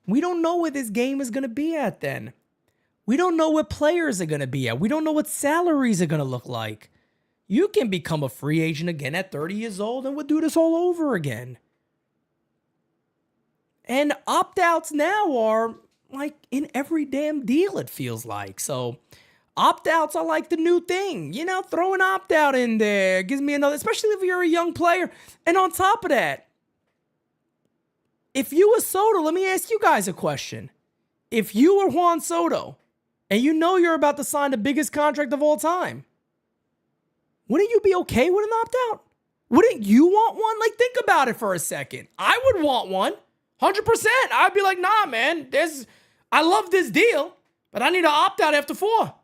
We don't know where this game is going to be at then. We don't know what players are going to be at. We don't know what salaries are going to look like. You can become a free agent again at 30 years old, and we'll do this all over again. And opt-outs now are like in every damn deal, it feels like. So opt-outs are like the new thing. Throw an opt-out in there. Gives me another, especially if you're a young player. And on top of that, if you were Soto, let me ask you guys a question. If you were Juan Soto, and you're about to sign the biggest contract of all time, wouldn't you be okay with an opt-out? Wouldn't you want one? Like, think about it for a second. I would want one. 100%. I'd be like, nah, man. I love this deal, but I need to opt out after 4.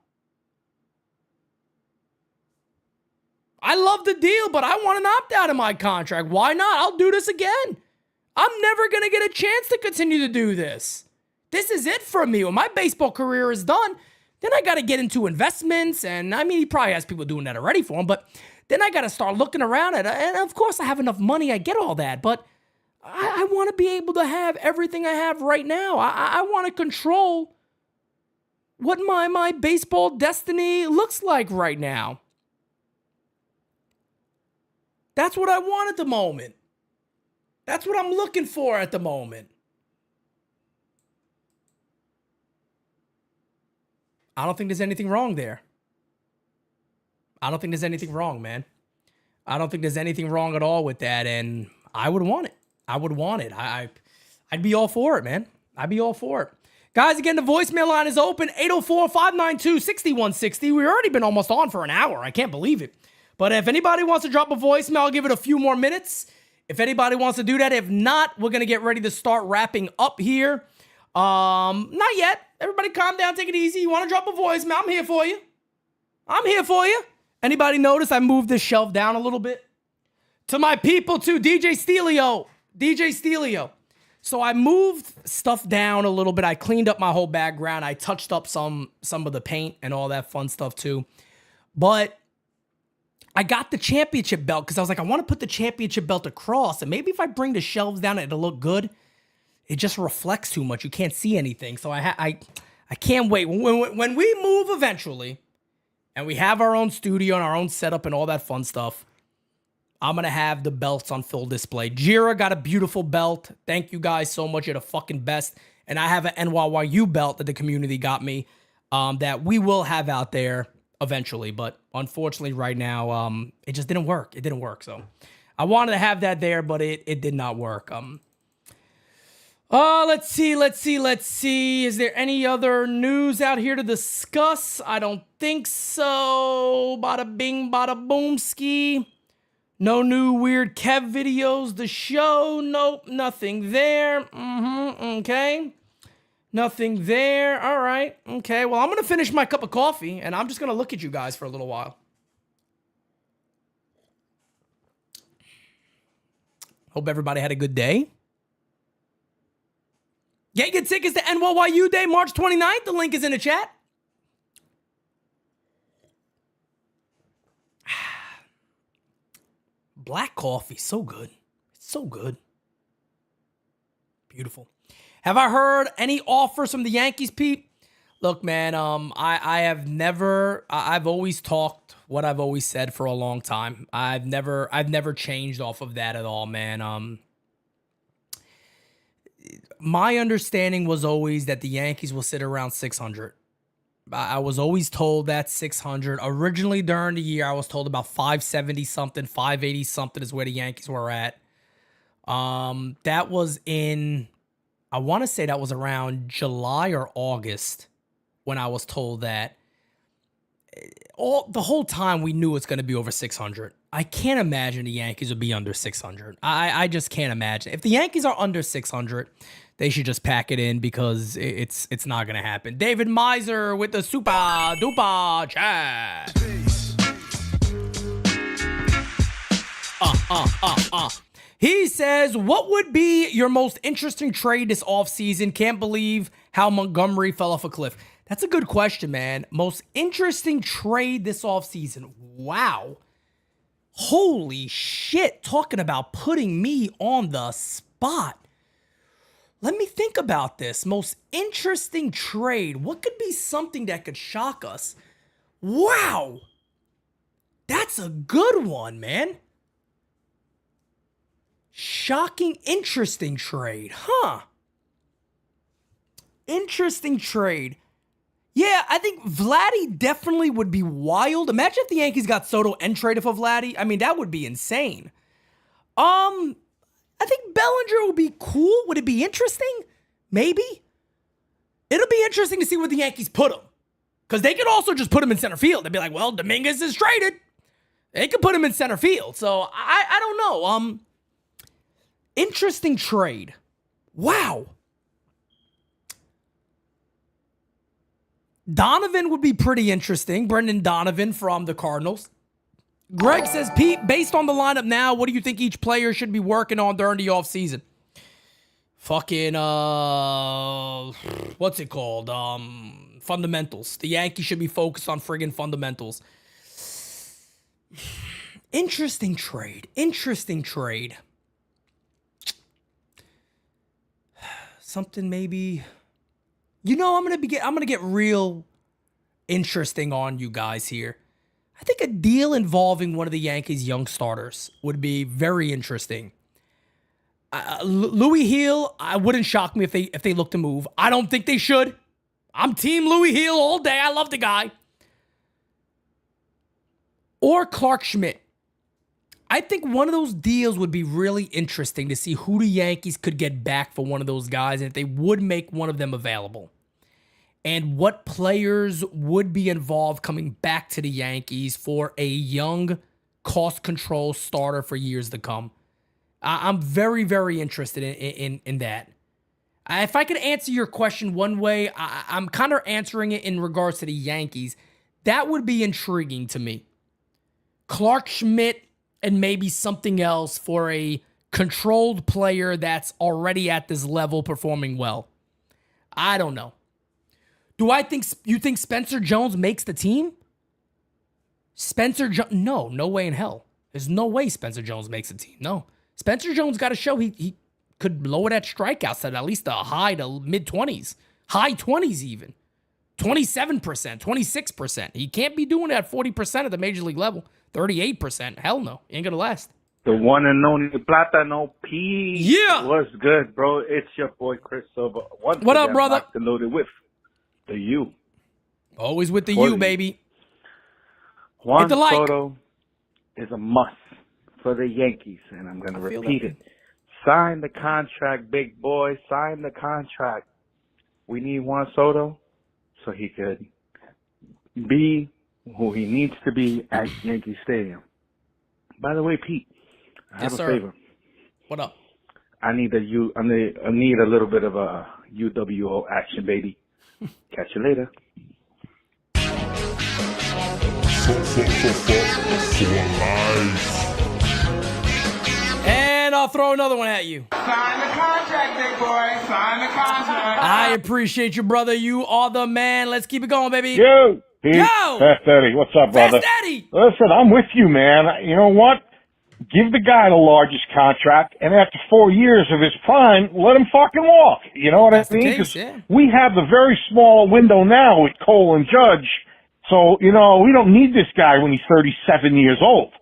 I love the deal, but I want an opt-out in my contract. Why not? I'll do this again. I'm never going to get a chance to continue to do this. This is it for me. When my baseball career is done, Then I got to get into investments, and I mean, he probably has people doing that already for him, but then I got to start looking around at it, and of course I have enough money, I get all that, but I want to be able to have everything I have right now. I want to control what my baseball destiny looks like right now. That's what I want at the moment. That's what I'm looking for at the moment. I don't think there's anything wrong there. I don't think there's anything wrong, man. I don't think there's anything wrong at all with that, and I would want it. I would want it. I'd be all for it, man. I'd be all for it. Guys, again, the voicemail line is open, 804-592-6160. We've already been almost on for an hour. I can't believe it. But if anybody wants to drop a voicemail, I'll give it a few more minutes. If anybody wants to do that. If not, we're going to get ready to start wrapping up here. Not yet. Everybody calm down, take it easy. You want to drop a voicemail? I'm here for you. I'm here for you. Anybody notice I moved this shelf down a little bit? To my people, too, DJ Stelio. So I moved stuff down a little bit. I cleaned up my whole background. I touched up some of the paint and all that fun stuff, too. But I got the championship belt because I was like, I want to put the championship belt across. And maybe if I bring the shelves down, it'll look good. It just reflects too much. You can't see anything. So I can't wait. When we move eventually, and we have our own studio and our own setup and all that fun stuff, I'm going to have the belts on full display. Jira got a beautiful belt. Thank you guys so much. You're the fucking best. And I have an NYYU belt that the community got me that we will have out there eventually. But unfortunately right now, it just didn't work. It didn't work. So I wanted to have that there, but it did not work. Let's see. Is there any other news out here to discuss? I don't think so. Bada bing, bada boom ski. No new weird Kev videos. The show, nope, nothing there. Okay. Nothing there. All right. Okay, well, I'm going to finish my cup of coffee, and I'm just going to look at you guys for a little while. Hope everybody had a good day. Get tickets to NYYU Day, March 29th. The link is in the chat. Black coffee, so good. It's so good. Beautiful. Have I heard any offers from the Yankees, Pete? Look, man, I've always talked what I've always said for a long time. I've never changed off of that at all, man. My understanding was always that the Yankees will sit around 600. I was always told that 600. Originally during the year, I was told about 570 something, 580 something is where the Yankees were at. That was I want to say that was around July or August when I was told that. The whole time we knew it's going to be over 600. I can't imagine the Yankees would be under 600. I just can't imagine. If the Yankees are under 600, they should just pack it in because it's not going to happen. David Miser with the super duper chat. He says, what would be your most interesting trade this offseason? Can't believe how Montgomery fell off a cliff. That's a good question, man. Most interesting trade this offseason. Wow. Holy shit. Talking about putting me on the spot. Let me think about this. Most interesting trade. What could be something that could shock us? Wow. That's a good one, man. Shocking, interesting trade. Huh. Interesting trade. Yeah, I think Vladdy definitely would be wild. Imagine if the Yankees got Soto and traded for Vladdy. I mean, that would be insane. I think Bellinger would be cool. Would it be interesting? Maybe. It'll be interesting to see where the Yankees put him. Because they could also just put him in center field. They'd be like, well, Dominguez is traded. They could put him in center field. So, I don't know. Interesting trade. Wow. Donovan would be pretty interesting. Brendan Donovan from the Cardinals. Greg says, Pete, based on the lineup now, what do you think each player should be working on during the offseason? Fucking, what's it called? fundamentals. The Yankees should be focused on friggin' fundamentals. Interesting trade. Something maybe. I'm gonna get real interesting on you guys here. I think a deal involving one of the Yankees' young starters would be very interesting. Louis Heel, I wouldn't shock me if they look to move. I don't think they should. I'm team Louis Heel all day. I love the guy. Or Clark Schmidt. I think one of those deals would be really interesting to see who the Yankees could get back for one of those guys and if they would make one of them available. And what players would be involved coming back to the Yankees for a young, cost-control starter for years to come. I'm very, very interested in that. If I could answer your question one way, I'm kind of answering it in regards to the Yankees. That would be intriguing to me. Clark Schmidt and maybe something else for a controlled player that's already at this level performing well. I don't know. You think Spencer Jones makes the team? No way in hell. There's no way Spencer Jones makes the team. No. Spencer Jones got to show he could lower that strikeouts at least a high to mid-20s. High 20s even. 27%, 26%. He can't be doing that 40% at the major league level. 38%. Hell no. He ain't going to last. The one and only Platano P. Yeah. What's good, bro? It's your boy, Chris Silva. What up, brother? Loaded with the U. Always with the U, baby. Juan Soto is a must for the Yankees, and I'm going to repeat it. Sign the contract, big boy. Sign the contract. We need Juan Soto so he could be who he needs to be at Yankee Stadium. By the way, Pete, I have a favor. What up? I need a little bit of a UWO action, baby. Catch you later. And I'll throw another one at you. Sign the contract, big boy. Sign the contract. I appreciate you, brother. You are the man. Let's keep it going, baby. Yo, Pete. Yo. Fast Eddie. What's up, brother? Fast Eddie. Listen, I'm with you, man. You know what? Give the guy the largest contract, and after 4 years of his prime, let him fucking walk. You know what I mean? Because we have the very small window now with Cole and Judge. So, we don't need this guy when he's 37 years old.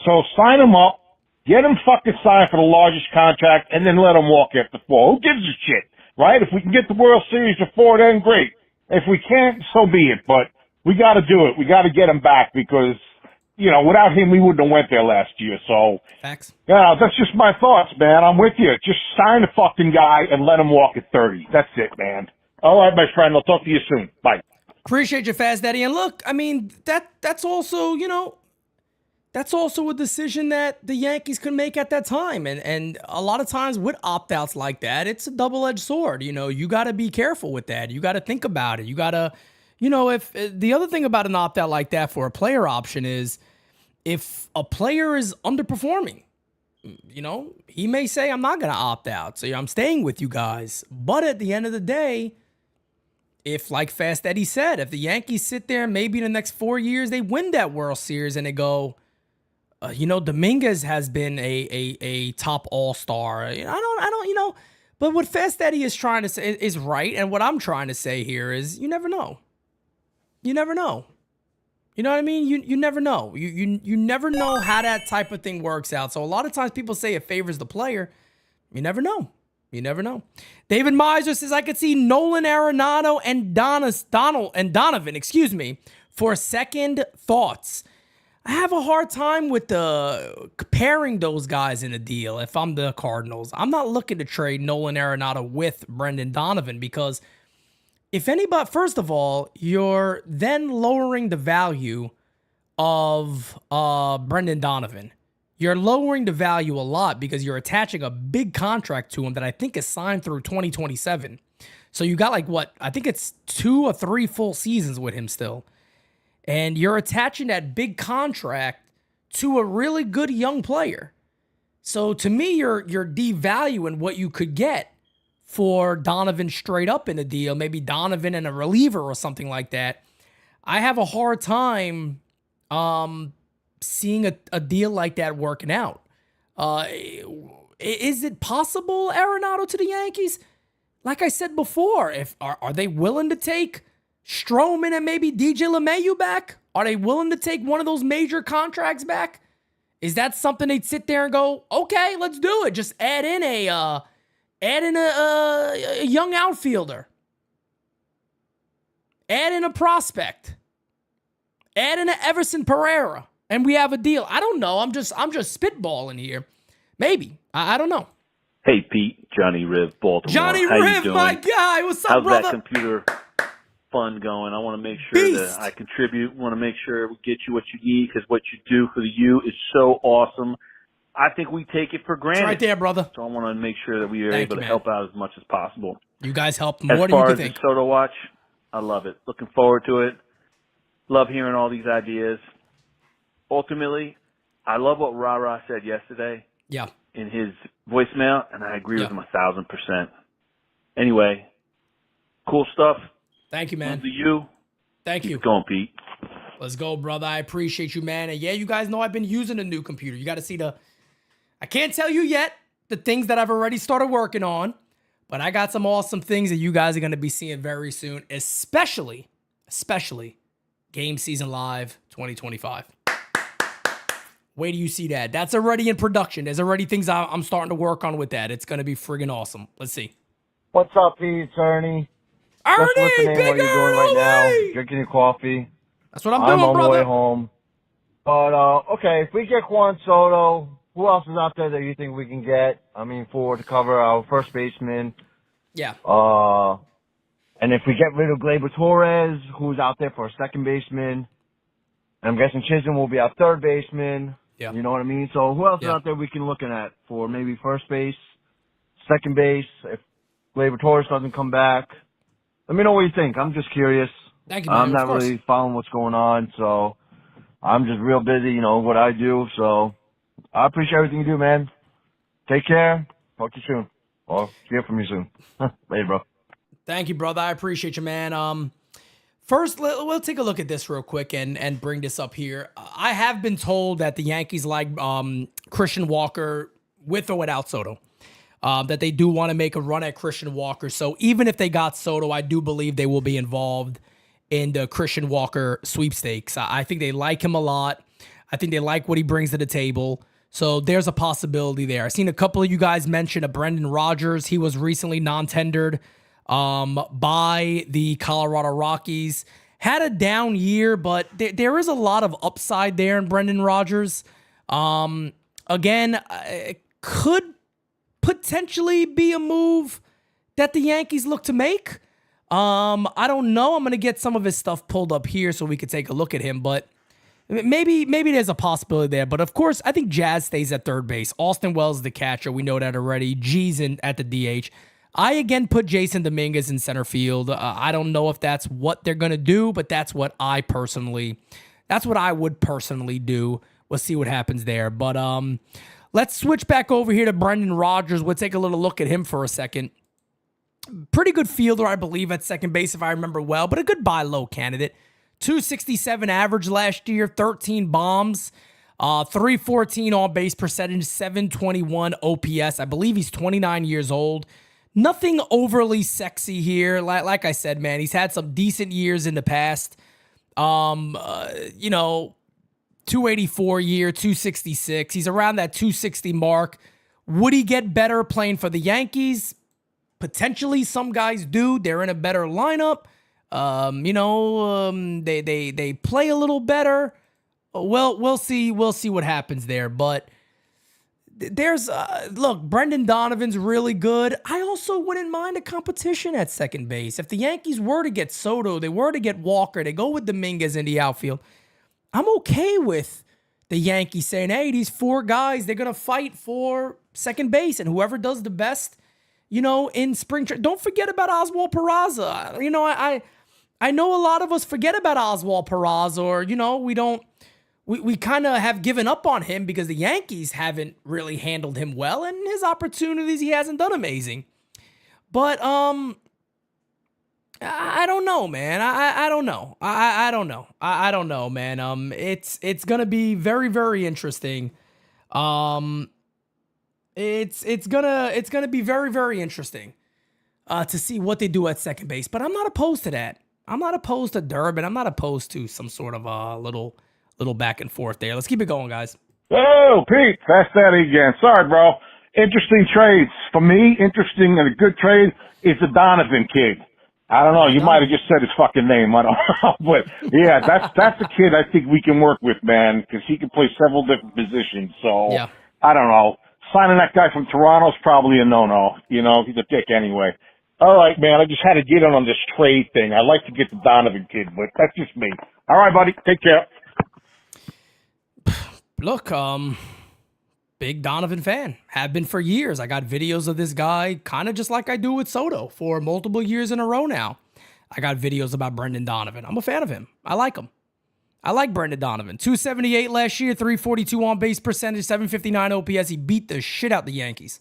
So sign him up, get him fucking signed for the largest contract, and then let him walk after 4. Who gives a shit, right? If we can get the World Series to 4, then great. If we can't, so be it. But we got to do it. We got to get him back because, without him, we wouldn't have went there last year. So, facts. Yeah, that's just my thoughts, man. I'm with you. Just sign the fucking guy and let him walk at 30. That's it, man. All right, my friend. I'll talk to you soon. Bye. Appreciate you, Fast Daddy. And look, I mean, that's also, that's also a decision that the Yankees could make at that time. And a lot of times with opt-outs like that, it's a double-edged sword. You got to be careful with that. You got to think about it. You got to, if the other thing about an opt-out like that for a player option is if a player is underperforming, he may say, I'm not going to opt out. So I'm staying with you guys. But at the end of the day, if, like Fast Eddie said, if the Yankees sit there and maybe in the next 4 years they win that World Series and they go, Dominguez has been a top all-star. But what Fast Eddie is trying to say is right, and what I'm trying to say here is you never know. You never know. You know what I mean? You never know. You never know how that type of thing works out. So a lot of times people say it favors the player. You never know. You never know. David Miser says, I could see Nolan Arenado and Donovan, for second thoughts. I have a hard time with comparing those guys in a deal if I'm the Cardinals. I'm not looking to trade Nolan Arenado with Brendan Donovan because if anybody, first of all, you're then lowering the value of Brendan Donovan. You're lowering the value a lot because you're attaching a big contract to him that I think is signed through 2027. So you got I think it's 2 or 3 full seasons with him still. And you're attaching that big contract to a really good young player. So to me, you're devaluing what you could get for Donovan straight up in a deal, maybe Donovan and a reliever or something like that, I have a hard time seeing a deal like that working out. Is it possible, Arenado to the Yankees? Like I said before, are they willing to take Stroman and maybe DJ LeMahieu back? Are they willing to take one of those major contracts back? Is that something they'd sit there and go, okay, let's do it. Just add in a young outfielder. Add in a prospect. Add in an Everson Pereira. And we have a deal. I don't know. I'm just spitballing here. Maybe. I don't know. Hey, Pete. Johnny Riv, Baltimore. Johnny How Riv, you my guy. What's up, How's brother? How's that computer fund going? I want to make sure that I contribute. Want to make sure we get you what you need, because what you do for the U is so awesome. I think we take it for granted. It's right there, brother. So I want to make sure that we are able to help out as much as possible. You guys help more than you can think. As think. far as the Soto watch, I love it. Looking forward to it. Love hearing all these ideas. Ultimately, I love what Ra said yesterday. Yeah. In his voicemail, and I agree with him 1,000%. Anyway, cool stuff. Thank you, man. Love to you. Thank you. Keep going, Pete. Let's go, brother. I appreciate you, man. And yeah, you guys know I've been using a new computer. You got to see I can't tell you yet the things that I've already started working on, but I got some awesome things that you guys are going to be seeing very soon, especially Game Season Live 2025. Wait till you see that. That's already in production. There's already things I'm starting to work on with that. It's going to be friggin' awesome. Let's see. What's up, Pete? It's Ernie. Ernie, just listening. What are you doing right now? Drinking your coffee. That's what I'm doing, on brother. my way home. But, okay, if we get Juan Soto, who else is out there that you think we can get? I mean, to cover our first baseman. Yeah. And if we get rid of Gleyber Torres, who's out there for a second baseman, I'm guessing Chisholm will be our third baseman. Yeah. You know what I mean? So who else is out there we can looking at for maybe first base, second base, if Gleyber Torres doesn't come back? Let me know what you think. I'm just curious. Thank you, man. I'm not really following what's going on, so I'm just real busy, what I do. So I appreciate everything you do, man. Take care. Talk to you soon. Or hear from you soon. Later, bro. Thank you, brother. I appreciate you, man. First, we'll take a look at this real quick and bring this up here. I have been told that the Yankees like Christian Walker with or without Soto, that they do want to make a run at Christian Walker. So even if they got Soto, I do believe they will be involved in the Christian Walker sweepstakes. I think they like him a lot. I think they like what he brings to the table. So there's a possibility there. I've seen a couple of you guys mention a Brendan Rodgers. He was recently non-tendered by the Colorado Rockies. Had a down year, but there is a lot of upside there in Brendan Rodgers. Again, it could potentially be a move that the Yankees look to make. I don't know. I'm going to get some of his stuff pulled up here so we could take a look at him, but maybe there's a possibility there. But of course, I think Jazz stays at third base. Austin Wells is the catcher. We know that already. G's at the DH. I again put Jason Dominguez in center field. I don't know if that's what they're going to do, but that's what I would personally do. We'll see what happens there. But let's switch back over here to Brendan Rodgers. We'll take a little look at him for a second. Pretty good fielder, I believe, at second base, if I remember well, but a good buy low candidate. 267 average last year, 13 bombs, 314 on base percentage, 721 OPS. I believe he's 29 years old. Nothing overly sexy here. Like I said, man, he's had some decent years in the past. 284 year, 266. He's around that 260 mark. Would he get better playing for the Yankees? Potentially, some guys do. They're in a better lineup. They play a little better. Well, we'll see. We'll see what happens there. But there's look, Brendan Donovan's really good. I also wouldn't mind a competition at second base. If the Yankees were to get Soto, they were to get Walker, they go with Dominguez in the outfield, I'm okay with the Yankees saying, hey, these four guys, they're going to fight for second base, and whoever does the best, in spring training. Don't forget about Oswald Peraza. I know a lot of us forget about Oswald Peraza, or, we kind of have given up on him because the Yankees haven't really handled him well, and his opportunities, he hasn't done amazing. But I don't know, man. I don't know. I don't know. I don't know, man. It's gonna be very, very interesting. It's gonna be very, very interesting to see what they do at second base. But I'm not opposed to that. I'm not opposed to Durbin. I'm not opposed to some sort of little back and forth there. Let's keep it going, guys. Oh, Pete, that's that again. Sorry, bro. Interesting trades. For me, interesting and a good trade is the Donovan kid. I don't know. You might have just said his fucking name. I don't know. But, yeah, that's a kid I think we can work with, man, because he can play several different positions. So, yeah. I don't know. Signing that guy from Toronto's probably a no-no. You know, he's a dick anyway. All right, man, I just had to get in on this trade thing. I'd like to get the Donovan kid, but that's just me. All right, buddy. Take care. Look, big Donovan fan. Have been for years. I got videos of this guy kind of just like I do with Soto for multiple years in a row now. I got videos about Brendan Donovan. I'm a fan of him. I like him. I like Brendan Donovan. 278 last year, 342 on base percentage, 759 OPS. He beat the shit out the Yankees.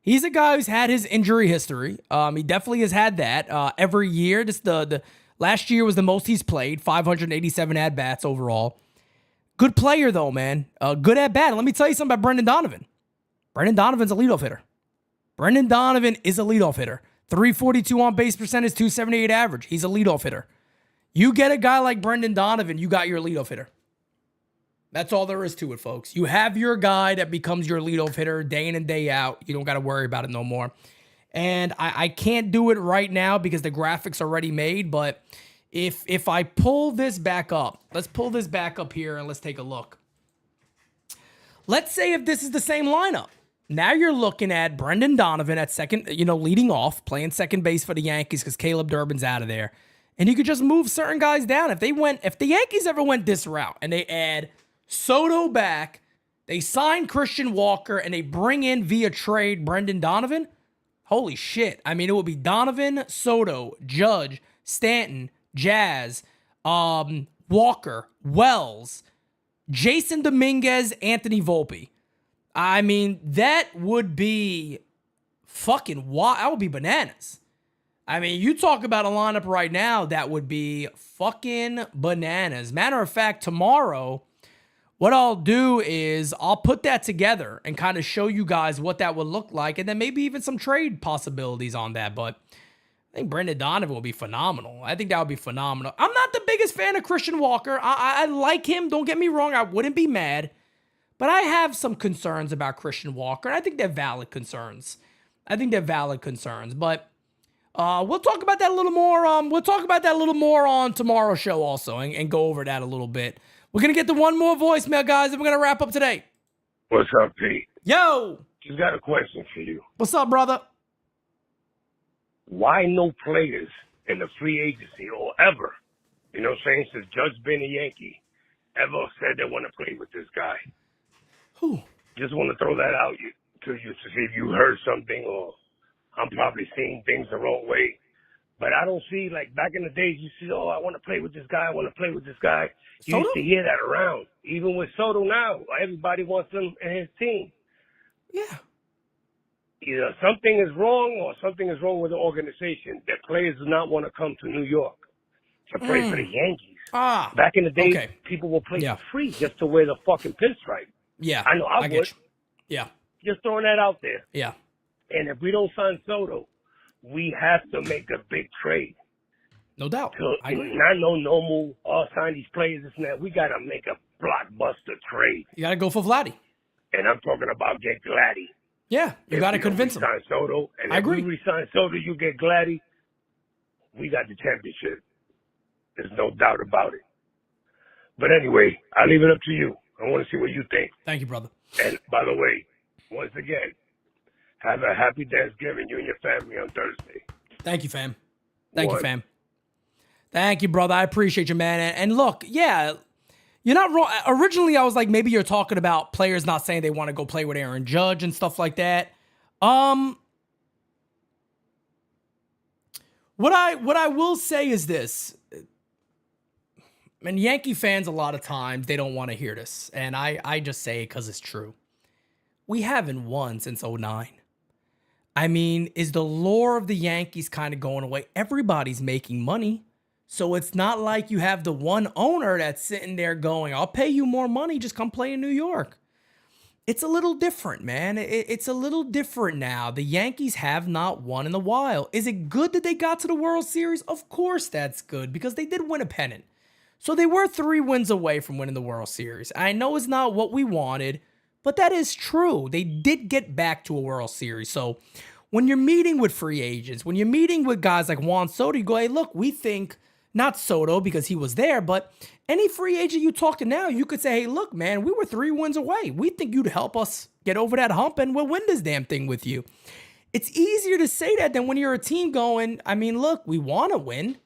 He's a guy who's had his injury history. He definitely has had that every year. This the last year was the most he's played, 587 at-bats overall. Good player, though, man. Good at bat. Let me tell you something about Brendan Donovan. Brendan Donovan's a leadoff hitter. Brendan Donovan is a leadoff hitter. 342 on base percentage, 278 average. He's a leadoff hitter. You get a guy like Brendan Donovan, you got your leadoff hitter. That's all there is to it, folks. You have your guy that becomes your leadoff hitter day in and day out. You don't got to worry about it no more. And I can't do it right now because the graphic's already made, but if I pull this back up, let's pull this back up here and let's take a look. Let's say if this is the same lineup. Now you're looking at Brendan Donovan at second, leading off, playing second base for the Yankees because Caleb Durbin's out of there. And you could just move certain guys down. If the Yankees ever went this route and they add Soto back, they sign Christian Walker, and they bring in via trade Brendan Donovan, holy shit. I mean, it would be Donovan, Soto, Judge, Stanton, Jazz, Walker, Wells, Jason Dominguez, Anthony Volpe. I mean, that would be fucking wild. That would be bananas. I mean, you talk about a lineup right now that would be fucking bananas. Matter of fact, tomorrow, what I'll do is I'll put that together and kind of show you guys what that would look like, and then maybe even some trade possibilities on that. But I think Brendan Donovan will be phenomenal. I think that would be phenomenal. I'm not the biggest fan of Christian Walker. I like him. Don't get me wrong. I wouldn't be mad. But I have some concerns about Christian Walker, and I think they're valid concerns. But we'll talk about that a little more. We'll talk about that a little more on tomorrow's show also and go over that a little bit. We're going to get to one more voicemail, guys, and we're going to wrap up today. What's up, Pete? Yo! Just got a question for you. What's up, brother? Why no players in the free agency or ever, since Judge been a Yankee, ever said they want to play with this guy? Who? Just want to throw that out to you to see if you heard something, or I'm probably seeing things the wrong way. But I don't see, like back in the days, you see, oh, I want to play with this guy. I want to play with this guy. You Soto? used to hear that around. Even with Soto now, everybody wants him in his team. Yeah. Either something is wrong or something is wrong with the organization that players do not want to come to New York to play for the Yankees. Back in the days, people will play for free just to wear the fucking pinstripe. Yeah. I know I would. Get you. Yeah. Just throwing that out there. Yeah. And if we don't sign Soto, we have to make a big trade. No doubt. I agree. Not no normal, sign these players, this and that. We got to make a blockbuster trade. You got to go for Vladdy. And I'm talking about get Gladdy. Yeah, you got to convince him. Sign Soto, and I agree. If we resign Soto, you get Gladdy, we got the championship. There's no doubt about it. But anyway, I leave it up to you. I want to see what you think. Thank you, brother. And by the way, once again, have a happy Thanksgiving, you and your family on Thursday. Thank you, fam. Thank you, fam. Thank you, brother. I appreciate you, man. And look, yeah, you're not wrong. Originally, I was like, maybe you're talking about players not saying they want to go play with Aaron Judge and stuff like that. What I will say is this. And Yankee fans, a lot of times, they don't want to hear this. And I just say it because it's true. We haven't won since 2009. I mean, is the lore of the Yankees kind of going away? Everybody's making money. So it's not like you have the one owner that's sitting there going, I'll pay you more money, just come play in New York. It's a little different, man. It's a little different now. The Yankees have not won in a while. Is it good that they got to the World Series? Of course that's good, because they did win a pennant. So they were 3 wins away from winning the World Series. I know it's not what we wanted, but that is true. They did get back to a World Series. So when you're meeting with free agents, when you're meeting with guys like Juan Soto, you go, hey, look, we think, not Soto because he was there, but any free agent you talk to now, you could say, hey, look, man, we were 3 wins away. We think you'd help us get over that hump and we'll win this damn thing with you. It's easier to say that than when you're a team going, I mean, look, we want to win.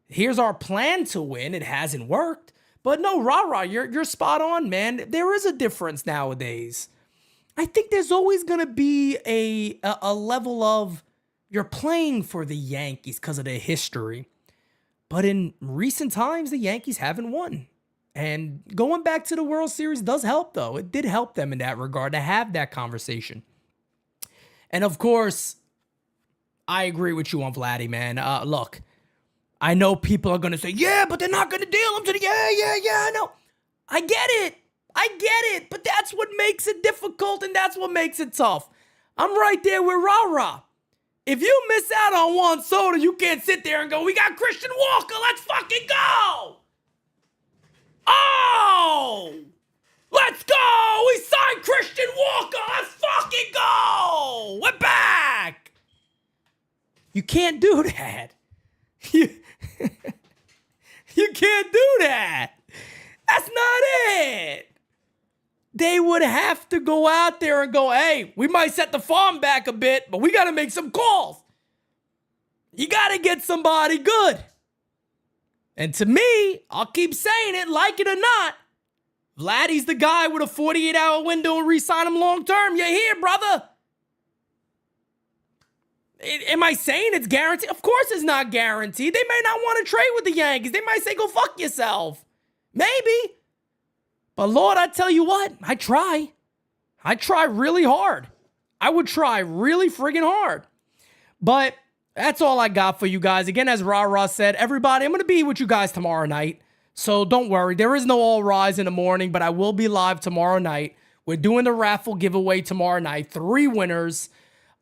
Here's our plan to win. It hasn't worked. But no, rah-rah, you're spot on, man. There is a difference nowadays. I think there's always going to be a level of you're playing for the Yankees because of their history. But in recent times, the Yankees haven't won. And going back to the World Series does help, though. It did help them in that regard to have that conversation. And of course, I agree with you on Vladdy, man. Look, I know people are going to say, yeah, but they're not going to deal him to the... Yeah, I know. I get it. But that's what makes it difficult, and that's what makes it tough. I'm right there with Rah-Rah. If you miss out on Juan Soto, you can't sit there and go, we got Christian Walker, let's fucking go! Oh! Let's go! We signed Christian Walker, let's fucking go! We're back! You can't do that. You can't do that. That's not it. They would have to go out there and go, hey, we might set the farm back a bit, but we got to make some calls. You got to get somebody good. And to me, I'll keep saying it, like it or not, Vladdy's the guy with a 48-hour window and re-sign him long-term. You're here, brother. Am I saying it's guaranteed? Of course it's not guaranteed. They may not want to trade with the Yankees. They might say, go fuck yourself. Maybe. But Lord, I tell you what, I try. I try really hard. I would try really friggin' hard. But that's all I got for you guys. Again, as Rah-Rah said, everybody, I'm going to be with you guys tomorrow night. So don't worry. There is no All Rise in the morning, but I will be live tomorrow night. We're doing the raffle giveaway tomorrow night. 3 winners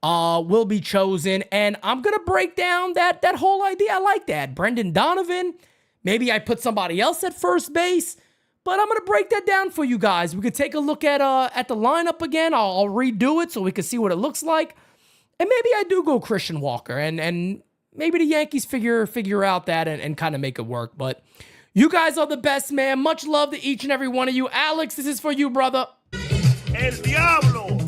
will be chosen. And I'm going to break down that whole idea. I like that. Brendan Donovan. Maybe I put somebody else at first base. But I'm going to break that down for you guys. We could take a look at the lineup again. I'll redo it so we can see what it looks like. And maybe I do go Christian Walker. And maybe the Yankees figure out that and kind of make it work. But you guys are the best, man. Much love to each and every one of you. Alex, this is for you, brother. El Diablo.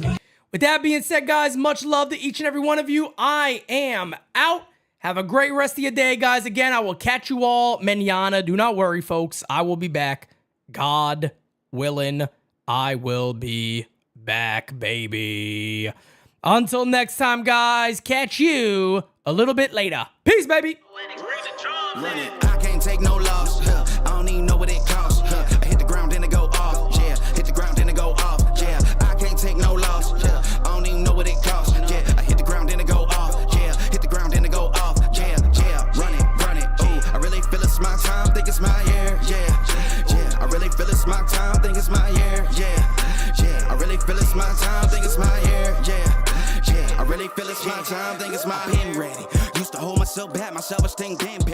With that being said, guys, much love to each and every one of you. I am out. Have a great rest of your day, guys. Again, I will catch you all mañana. Do not worry, folks. I will be back. God willing, I will be back, baby. Until next time, guys, catch you a little bit later. Peace, baby. I can't take no loss. I don't even know what it costs. I hit the ground, then it go off. Yeah, hit the ground, then it go off. Yeah, I can't take no loss. I don't even know what it costs. Yeah, I hit the ground, then it go off. Yeah, hit the ground, then it go off. Yeah, run it. Ooh, I really feel it's my time. Think it's my year. Yeah. I really feel it's my time, think it's my year, yeah. I really feel it's my time, think it's my year, yeah. I really feel it's my time, think it's my pen ready. Used to hold myself back, my self-esteem damn petty.